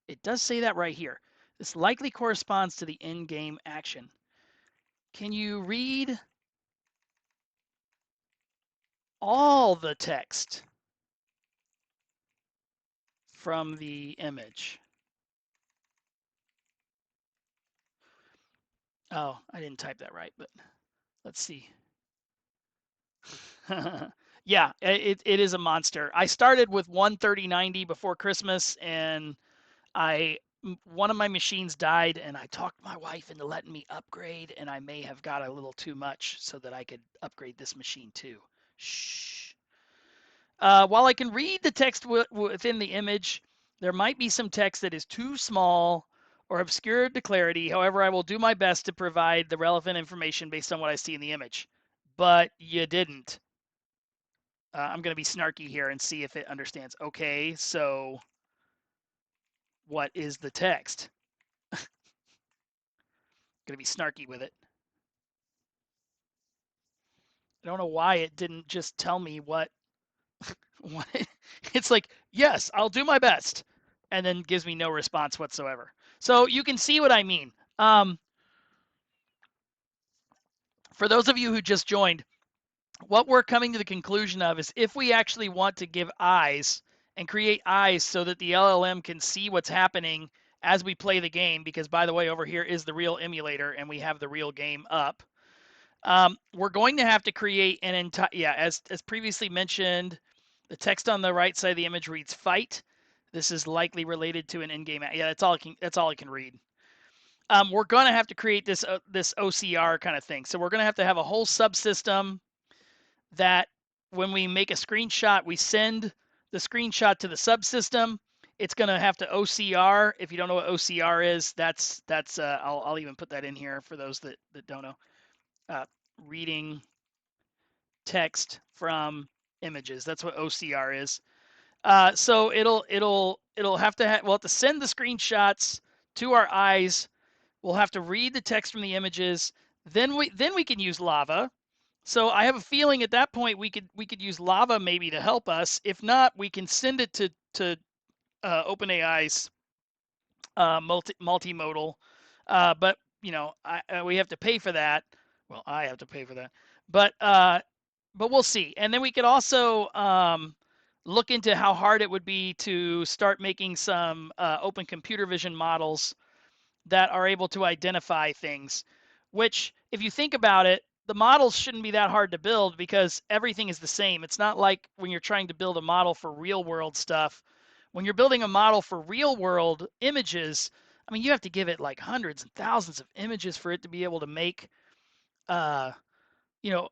It does say that right here. This likely corresponds to the in-game action. Can you read all the text from the image? Oh, I didn't type that right, but let's see. Yeah, it is a monster. I started with one 3090 before Christmas, and one of my machines died, and I talked my wife into letting me upgrade, and I may have got a little too much so that I could upgrade this machine too. Shh. While I can read the text within the image, there might be some text that is too small or obscured to clarity. However, I will do my best to provide the relevant information based on what I see in the image. But you didn't. I'm going to be snarky here and see if it understands. Okay, so what is the text? Going to be snarky with it. I don't know why it didn't just tell me what it's like, yes, I'll do my best, and then gives me no response whatsoever. So you can see what I mean. For those of you who just joined, what we're coming to the conclusion of is if we actually want to give eyes and create eyes so that the LLM can see what's happening as we play the game, because by the way, over here is the real emulator and we have the real game up. We're going to have to create an entire, yeah, as previously mentioned, the text on the right side of the image reads fight. This is likely related to an in-game. Yeah, that's all I can read. We're going to have to create this OCR kind of thing. So we're going to have a whole subsystem that when we make a screenshot, we send the screenshot to the subsystem. It's going to have to OCR. If you don't know what OCR is, that's I'll even put that in here for those that don't know. Reading text from images. That's what OCR is. So it'll have to we'll have to send the screenshots to our eyes. We'll have to read the text from the images. Then we can use Lava. So I have a feeling at that point we could use Lava maybe to help us. If not, we can send it to OpenAI's multimodal. But you know, we have to pay for that. Well, I have to pay for that. But we'll see. And then we could also look into how hard it would be to start making some open computer vision models that are able to identify things, which if you think about it, the models shouldn't be that hard to build because everything is the same. It's not like when you're trying to build a model for real world stuff. When you're building a model for real world images, I mean, you have to give it like hundreds and thousands of images for it to be able to make, you know,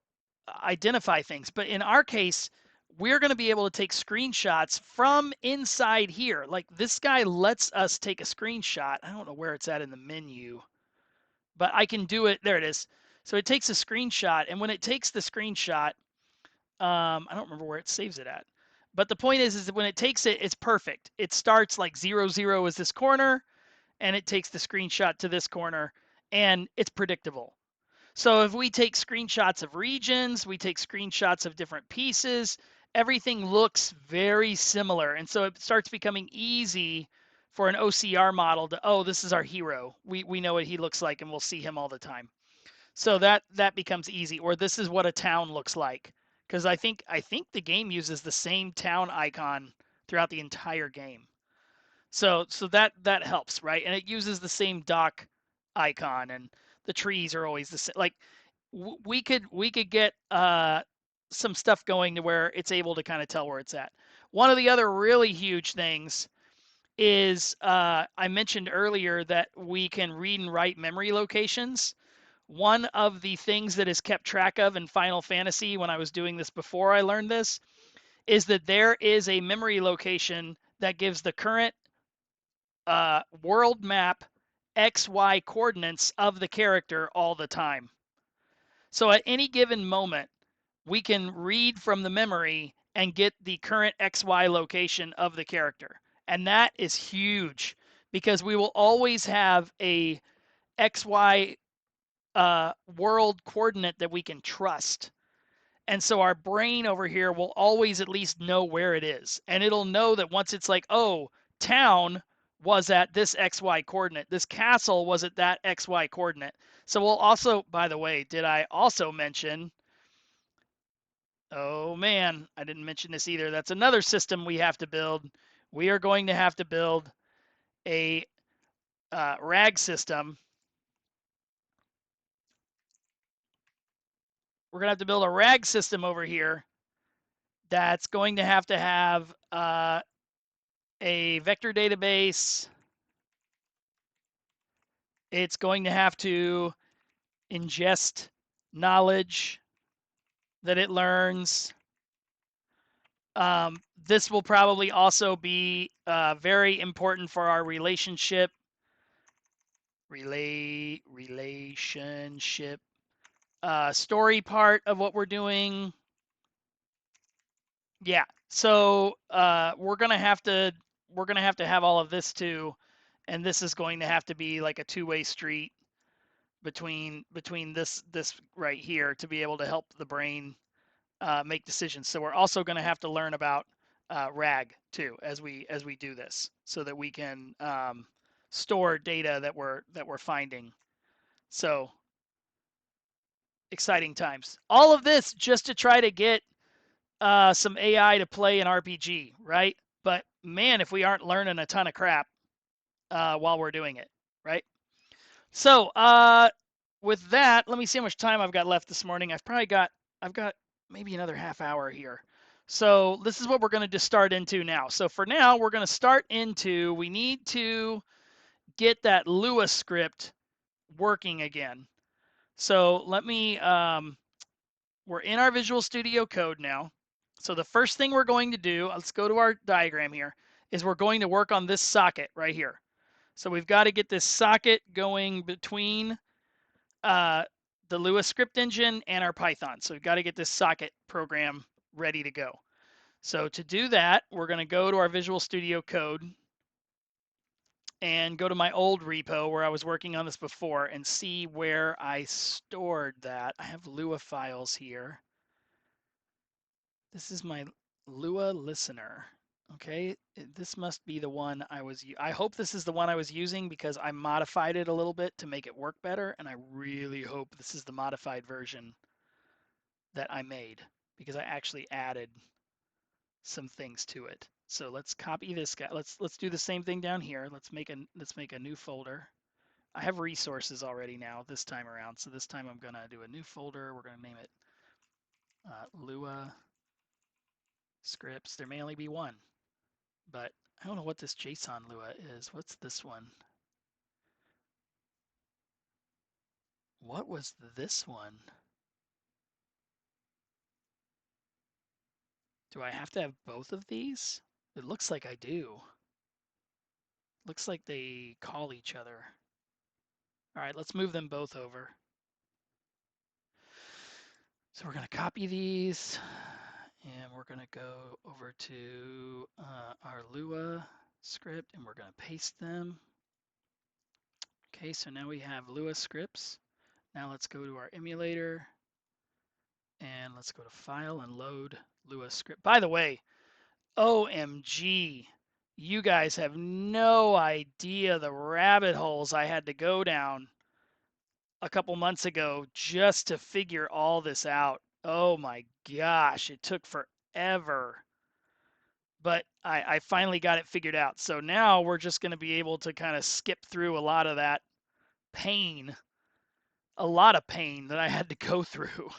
identify things. But in our case, we're going to be able to take screenshots from inside here. Like this guy lets us take a screenshot. I don't know where it's at in the menu, but I can do it. There it is. So it takes a screenshot, and when it takes the screenshot, I don't remember where it saves it at. But the point is that when it takes it, it's perfect. It starts like 0, is this corner, and it takes the screenshot to this corner, and it's predictable. So if we take screenshots of regions, we take screenshots of different pieces, everything looks very similar. And so it starts becoming easy for an OCR model to, oh, this is our hero. We know what he looks like and we'll see him all the time. So that becomes easy. Or this is what a town looks like, because I think the game uses the same town icon throughout the entire game. So that helps, right? And it uses the same dock icon, and the trees are always the same. Like we could get some stuff going to where it's able to kind of tell where it's at. One of the other really huge things is I mentioned earlier that we can read and write memory locations. One of the things that is kept track of in Final Fantasy when I was doing this before I learned this is that there is a memory location that gives the current world map XY coordinates of the character all the time. So at any given moment, we can read from the memory and get the current XY location of the character. And that is huge because we will always have a XY world coordinate that we can trust. And so our brain over here will always at least know where it is. And it'll know that once it's like, oh, town was at this XY coordinate, this castle was at that XY coordinate. So we'll also, by the way, did I also mention, oh man, I didn't mention this either. That's another system we have to build. We are going to have to build a RAG system. We're going to have to build a RAG system over here that's going to have a vector database. It's going to have to ingest knowledge that it learns. This will probably also be very important for our relationship story part of what we're doing. Yeah, so we're gonna have to have all of this too, and this is going to have to be like a two-way street between this right here to be able to help the brain make decisions. So we're also going to have to learn about RAG too as we do this, so that we can store data that we're finding. So exciting times. All of this just to try to get some AI to play an RPG, right? But man, if we aren't learning a ton of crap while we're doing it, right? So with that, let me see how much time I've got left this morning. I've got maybe another half hour here. So this is what we're going to just start into now. So for now, we're going to start into, we need to get that Lua script working again. So let me, we're in our Visual Studio Code now. So the first thing we're going to do, let's go to our diagram here, is we're going to work on this socket right here. So we've got to get this socket going between the Lua script engine and our Python. So we've got to get this socket program ready to go. So to do that, we're going to go to our Visual Studio Code and go to my old repo where I was working on this before and see where I stored that. I have Lua files here. This is my Lua listener. Okay, this must be the one I hope this is the one I was using because I modified it a little bit to make it work better, and I really hope this is the modified version that I made because I actually added some things to it. So let's copy this guy. Let's do the same thing down here. Let's make a new folder. I have resources already now this time around. So this time I'm gonna do a new folder. We're gonna name it Lua scripts. There may only be one, but I don't know what this JSON Lua is. What's this one? What was this one? Do I have to have both of these? It looks like I do. Looks like they call each other. All right, let's move them both over. So we're going to copy these, and we're going to go over to our Lua script, and we're going to paste them. Okay, so now we have Lua scripts. Now let's go to our emulator, and let's go to File and load Lua script. By the way, OMG, you guys have no idea the rabbit holes I had to go down a couple months ago just to figure all this out. Oh my gosh, it took forever. But I finally got it figured out. So now we're just going to be able to kind of skip through a lot of that pain, a lot of pain that I had to go through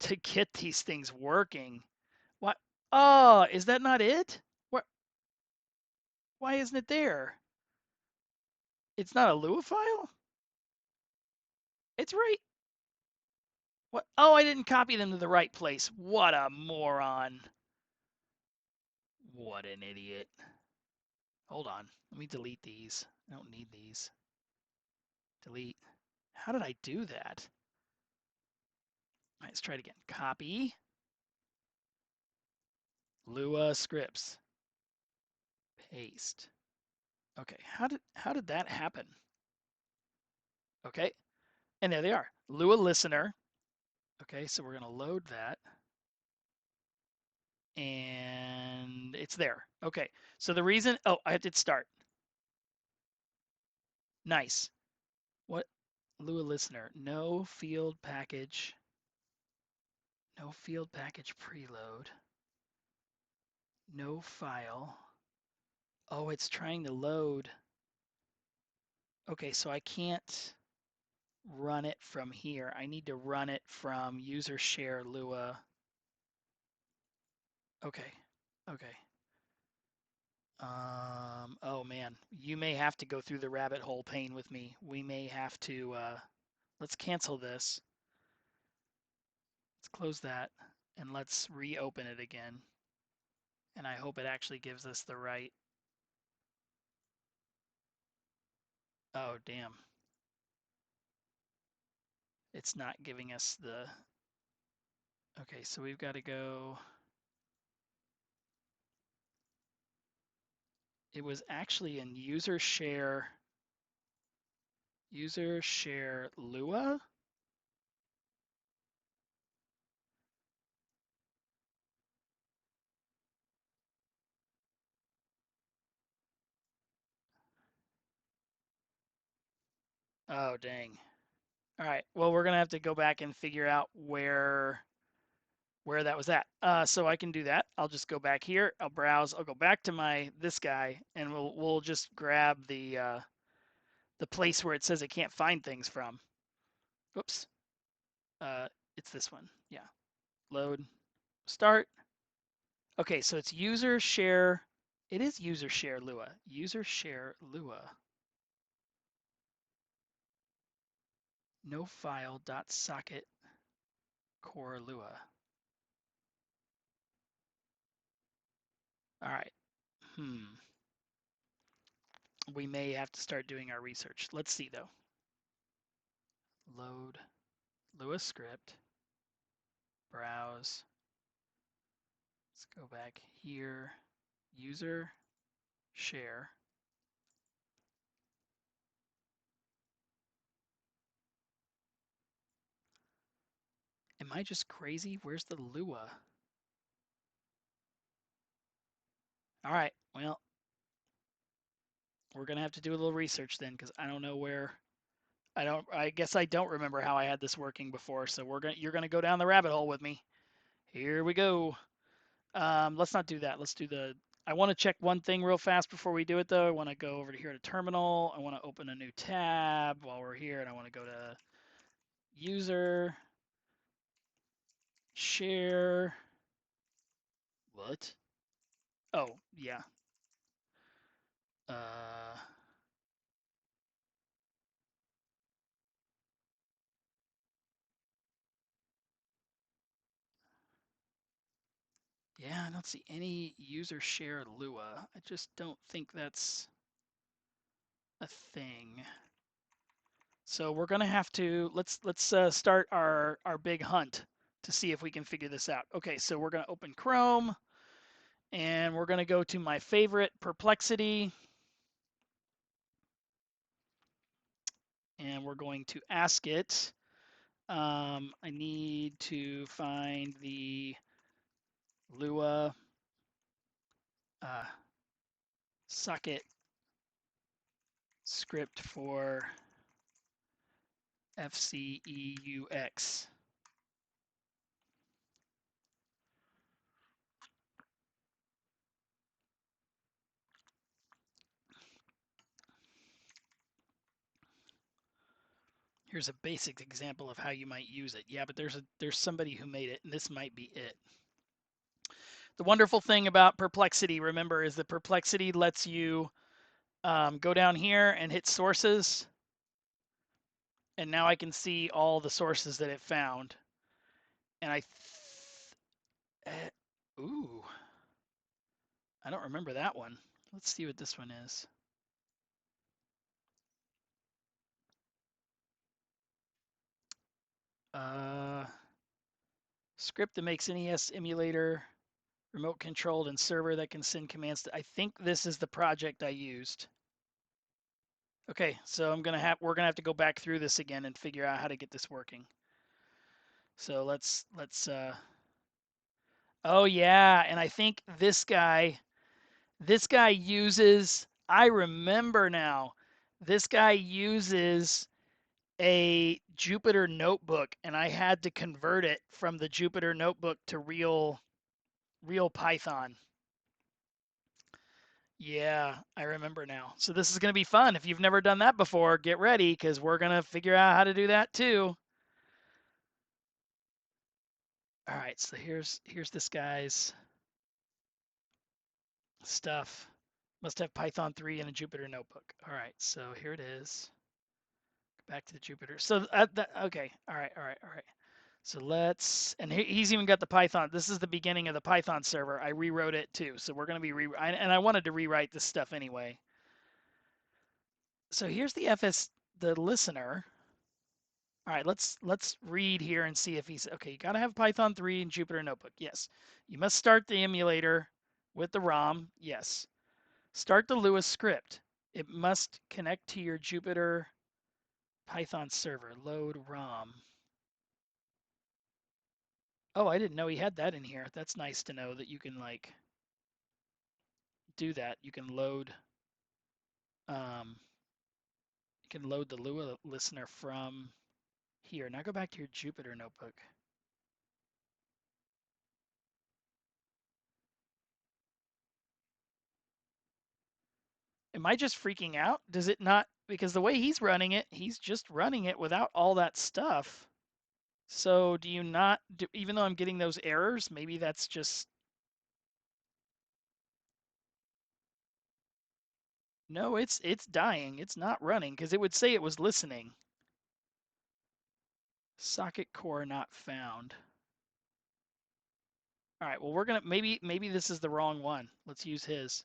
to get these things working. What? Oh, is that not it? What? Why isn't it there? It's not a Lua file? It's right. What? Oh, I didn't copy them to the right place. What a moron. What an idiot. Hold on. Let me delete these. I don't need these. Delete. How did I do that? All right, let's try it again. Copy. Lua scripts. Paste. Okay, how did that happen? Okay, and there they are. Lua listener. Okay, so we're gonna load that. And it's there. Okay, so the reason, oh, I did start. Nice. What? Lua listener, no field package preload, no file. Oh, it's trying to load. Okay, so I can't run it from here. I need to run it from user share Lua. Okay, okay. Oh man, you may have to go through the rabbit hole pain with me. We may have to, let's cancel this. Let's close that and let's reopen it again. And I hope it actually gives us the right. Oh, damn. It's not giving us the. Okay, so we've got to go. It was actually in user share Lua. Oh, dang. All right. Well, we're gonna have to go back and figure out where that was at. So I can do that. I'll just go back here. I'll browse. I'll go back to this guy, and we'll just grab the place where it says it can't find things from. Whoops. It's this one. Yeah. Load. Start. Okay, so it's user share. It is user share Lua. User share Lua. No file dot socket core Lua. All right. We may have to start doing our research. Let's see though. Load Lua script. Browse. Let's go back here. User share. Am I just crazy? Where's the Lua? All right, well, we're gonna have to do a little research then, because I don't know where. I guess I don't remember how I had this working before. So you're gonna go down the rabbit hole with me. Here we go. Let's not do that. Let's do the. I want to check one thing real fast before we do it though. I want to go over to here to terminal. I want to open a new tab while we're here, and I want to go to user share. What? Oh, yeah. Yeah, I don't see any user share Lua. I just don't think that's a thing. So we're gonna have to let's start our big hunt to see if we can figure this out. Okay, so we're gonna open Chrome, and we're gonna go to my favorite, Perplexity, and we're going to ask it. I need to find the Lua socket script for FCEUX. Here's a basic example of how you might use it. Yeah, but there's somebody who made it, and this might be it. The wonderful thing about Perplexity, remember, is that Perplexity lets you go down here and hit sources, and now I can see all the sources that it found. And ooh, I don't remember that one. Let's see what this one is. Script that makes NES emulator remote controlled and server that can send commands to, I think this is the project I used. Okay, so we're gonna have to go back through this again and figure out how to get this working. So let's oh yeah, and I think this guy uses, I remember now, this guy uses a Jupyter notebook, and I had to convert it from the Jupyter notebook to real Python. Yeah, I remember now. So this is going to be fun. If you've never done that before, get ready because we're going to figure out how to do that too. All right, so here's this guy's stuff. Must have Python 3 and a Jupyter notebook. All right, so here it is. Back to the Jupyter. So okay, all right. So and he's even got the Python. This is the beginning of the Python server. I rewrote it too. So we're going to be and I wanted to rewrite this stuff anyway. So here's the listener. All right, let's read here and see if he's okay. You got to have Python 3 and Jupyter Notebook. Yes. You must start the emulator with the ROM. Yes. Start the Lua script. It must connect to your Jupyter Python server. Load ROM. Oh, I didn't know he had that in here. That's nice to know that you can like do that. You can load the Lua listener from here. Now go back to your Jupyter notebook. Am I just freaking out? Does it not, because the way he's running it, he's just running it without all that stuff. So do you not, even though I'm getting those errors, maybe that's just, no, it's dying. It's not running because it would say it was listening. Socket core not found. All right, well, we're gonna, maybe this is the wrong one. Let's use his.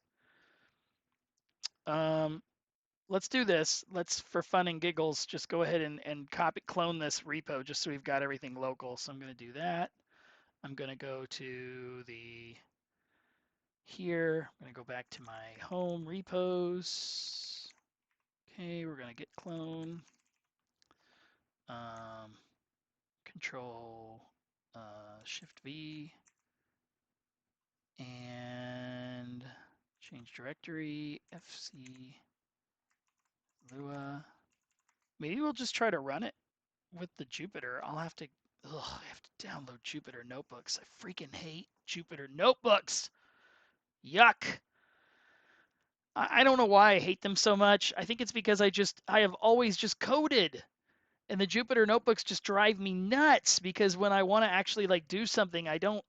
Let's do this. Let's, for fun and giggles, just go ahead and clone this repo just so we've got everything local. So I'm gonna do that. I'm gonna go to here. I'm gonna go back to my home repos. Okay, we're gonna git clone. Control Shift V and change directory FC Lua. Maybe we'll just try to run it with the Jupyter. I have to download Jupyter notebooks. I freaking hate Jupyter notebooks. Yuck. I don't know why I hate them so much. I think it's because I have always just coded. And the Jupyter notebooks just drive me nuts because when I want to actually like do something, I don't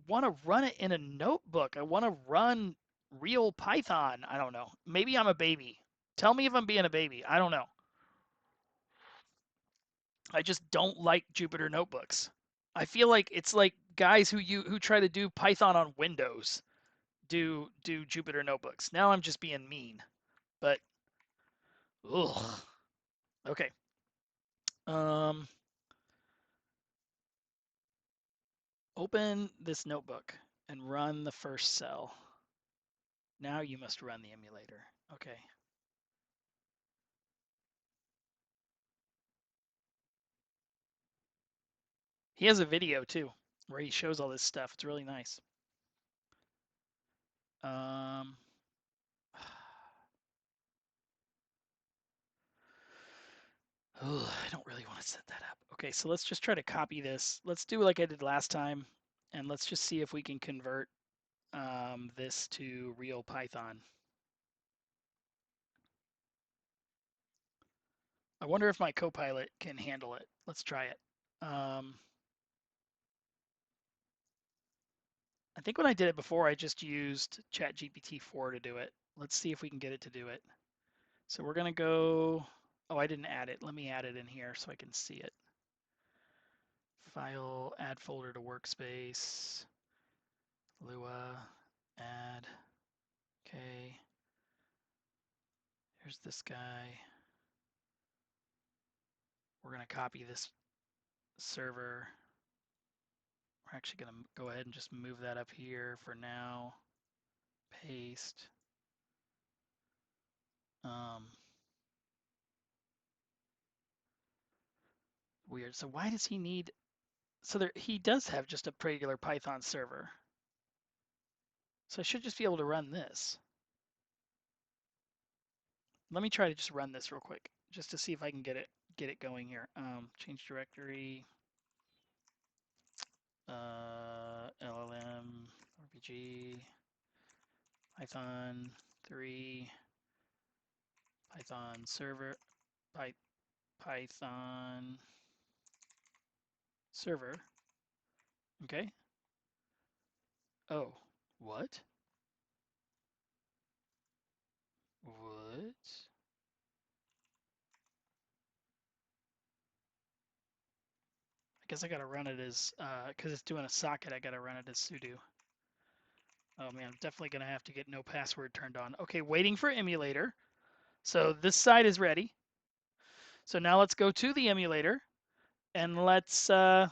want to run it in a notebook. I want to run real Python. I don't know. Maybe I'm a baby. Tell me if I'm being a baby. I don't know. I just don't like Jupyter notebooks. I feel like it's like guys who try to do Python on Windows do Jupyter notebooks. Now I'm just being mean. But ugh. Okay. Open this notebook and run the first cell. Now you must run the emulator. Okay. He has a video too, where he shows all this stuff. It's really nice. Ugh, I don't really want to set that up. Okay, so let's just try to copy this. Let's do like I did last time, and let's just see if we can convert this to real Python. I wonder if my Copilot can handle it. Let's try it. I think when I did it before, I just used ChatGPT 4 to do it. Let's see if we can get it to do it. So we're going to go, oh, I didn't add it. Let me add it in here so I can see it. File, add folder to workspace, Lua, add, okay. Here's this guy. We're going to copy this server. We're actually going to go ahead and just move that up here for now. Paste. Weird. So why does he need, so there, he does have just a regular Python server. So I should just be able to run this. Let me try to just run this real quick, just to see if I can get it going here. Change directory, LLM, RPG, Python 3, Python server, Python server. Okay. Oh, what? What? I guess I gotta run it as, because it's doing a socket, I gotta run it as sudo. Oh man, I'm definitely gonna have to get no password turned on. Okay, waiting for emulator. So this side is ready. So now let's go to the emulator and let's go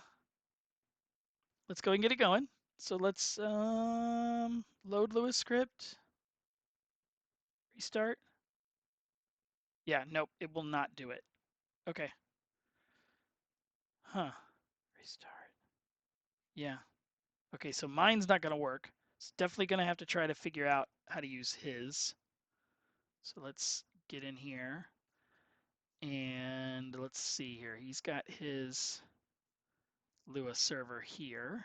and get it going. So let's load Lua script, restart. Yeah, nope, it will not do it. Okay. Huh. Restart. Yeah. Okay, so mine's not gonna work. It's definitely gonna have to try to figure out how to use his. So let's get in here and let's see here. He's got his Lua server here.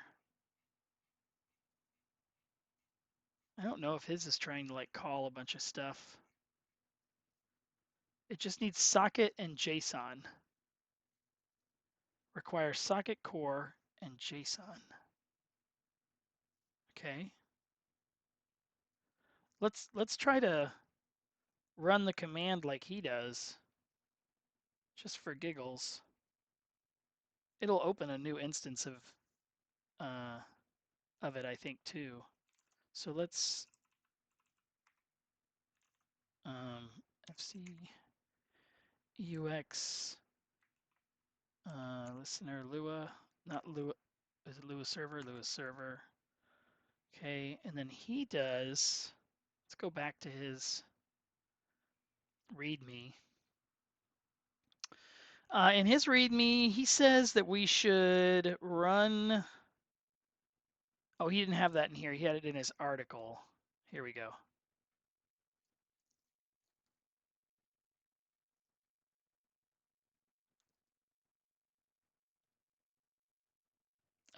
I don't know if his is trying to like call a bunch of stuff. It just needs socket and JSON. Requires socket core and JSON. Okay. Let's try to run the command like he does, just for giggles. It'll open a new instance of it, I think, too. So let's FC EUX listener Lua, not Lua, is it Lua server? Lua server. Okay, and then he does, let's go back to his README. In his README, he says that we should run, oh, he didn't have that in here. He had it in his article. Here we go.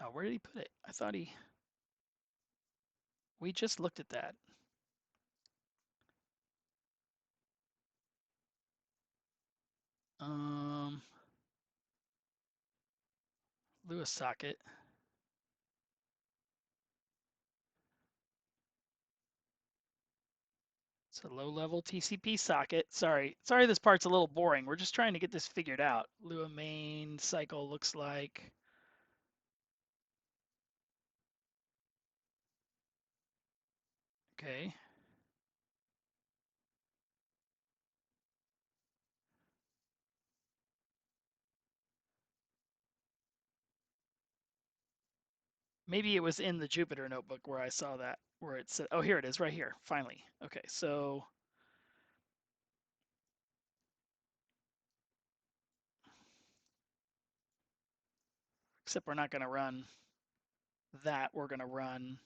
Oh, where did he put it? I thought we just looked at that. Lua socket. It's a low-level TCP socket. Sorry, this part's a little boring. We're just trying to get this figured out. Lua main cycle looks like. Okay. Maybe it was in the Jupyter notebook where I saw that, where it said, oh, here it is, right here, finally. Okay, so except we're not going to run that. We're going to run,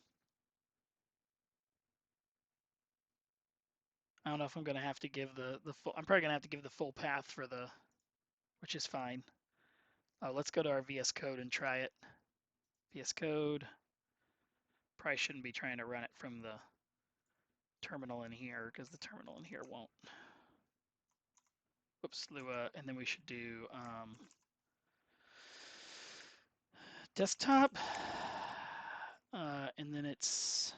I don't know if I'm going to have to give the full, I'm probably going to have to give the full path for the, which is fine. Oh, let's go to our VS Code and try it. VS Code. Probably shouldn't be trying to run it from the terminal in here because the terminal in here won't. Whoops, Lua, and then we should do desktop, and then it's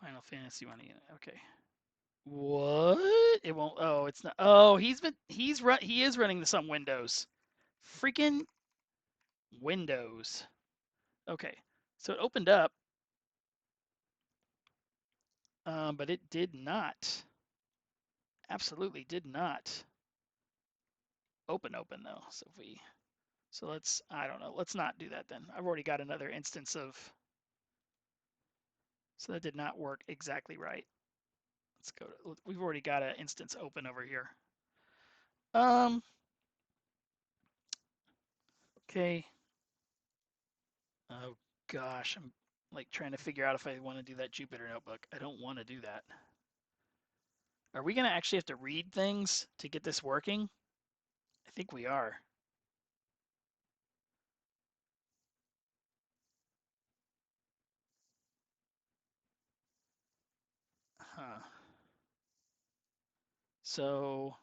Final Fantasy 1. Okay. What? It won't. Oh, it's not. Oh, he is running this on Windows. Freaking Windows. Okay, so it opened up, but it did not. Absolutely did not open though. So let's, I don't know. Let's not do that then. I've already got another instance of. So that did not work exactly right. Let's go to. We've already got an instance open over here. Okay. Oh gosh, I'm like trying to figure out if I want to do that Jupyter notebook. I don't want to do that. Are we going to actually have to read things to get this working? I think we are. Huh. So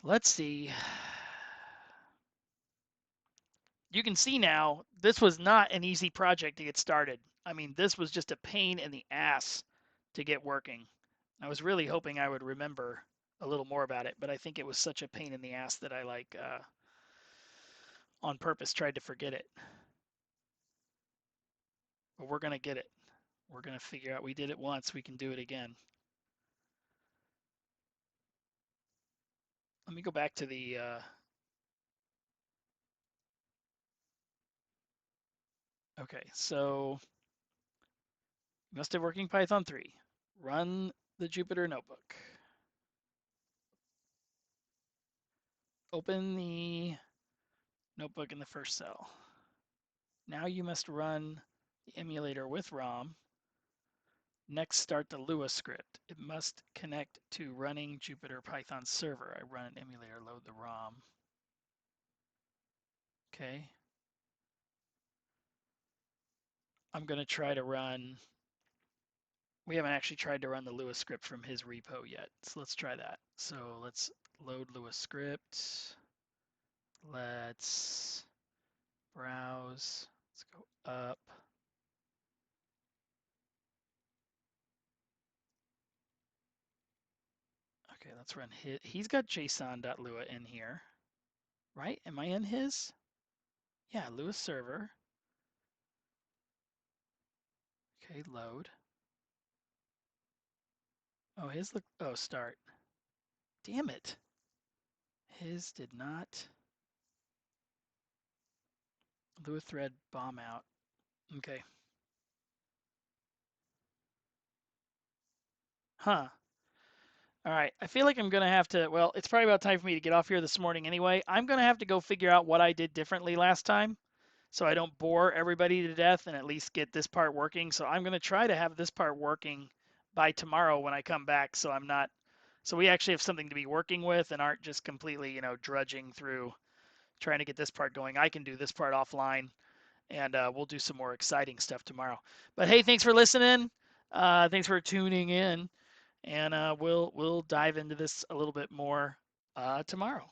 let's see. You can see now, this was not an easy project to get started. I mean, this was just a pain in the ass to get working. I was really hoping I would remember a little more about it, but I think it was such a pain in the ass that I on purpose tried to forget it. But we're going to get it. We're going to figure out we did it once, we can do it again. Let me go back to the okay, so you must have working Python 3. Run the Jupyter notebook. Open the notebook in the first cell. Now you must run the emulator with ROM. Next, start the Lua script. It must connect to running Jupyter Python server. I run an emulator, load the ROM. Okay. I'm going to try to run. We haven't actually tried to run the Lua script from his repo yet. So let's try that. So let's load Lua script. Let's browse. Let's go up. Okay, let's run his. He's got json.lua in here, right? Am I in his? Yeah, Lua server. Okay, load. Oh, his look. Oh, start. Damn it. His did not. Lua thread bomb out. Okay. Huh. All right. I feel like I'm going to have to. Well, it's probably about time for me to get off here this morning anyway. I'm going to have to go figure out what I did differently last time so I don't bore everybody to death and at least get this part working. So I'm going to try to have this part working by tomorrow when I come back so I'm not. So we actually have something to be working with and aren't just completely, drudging through trying to get this part going. I can do this part offline, and we'll do some more exciting stuff tomorrow. But hey, thanks for listening. Thanks for tuning in, and we'll dive into this a little bit more tomorrow.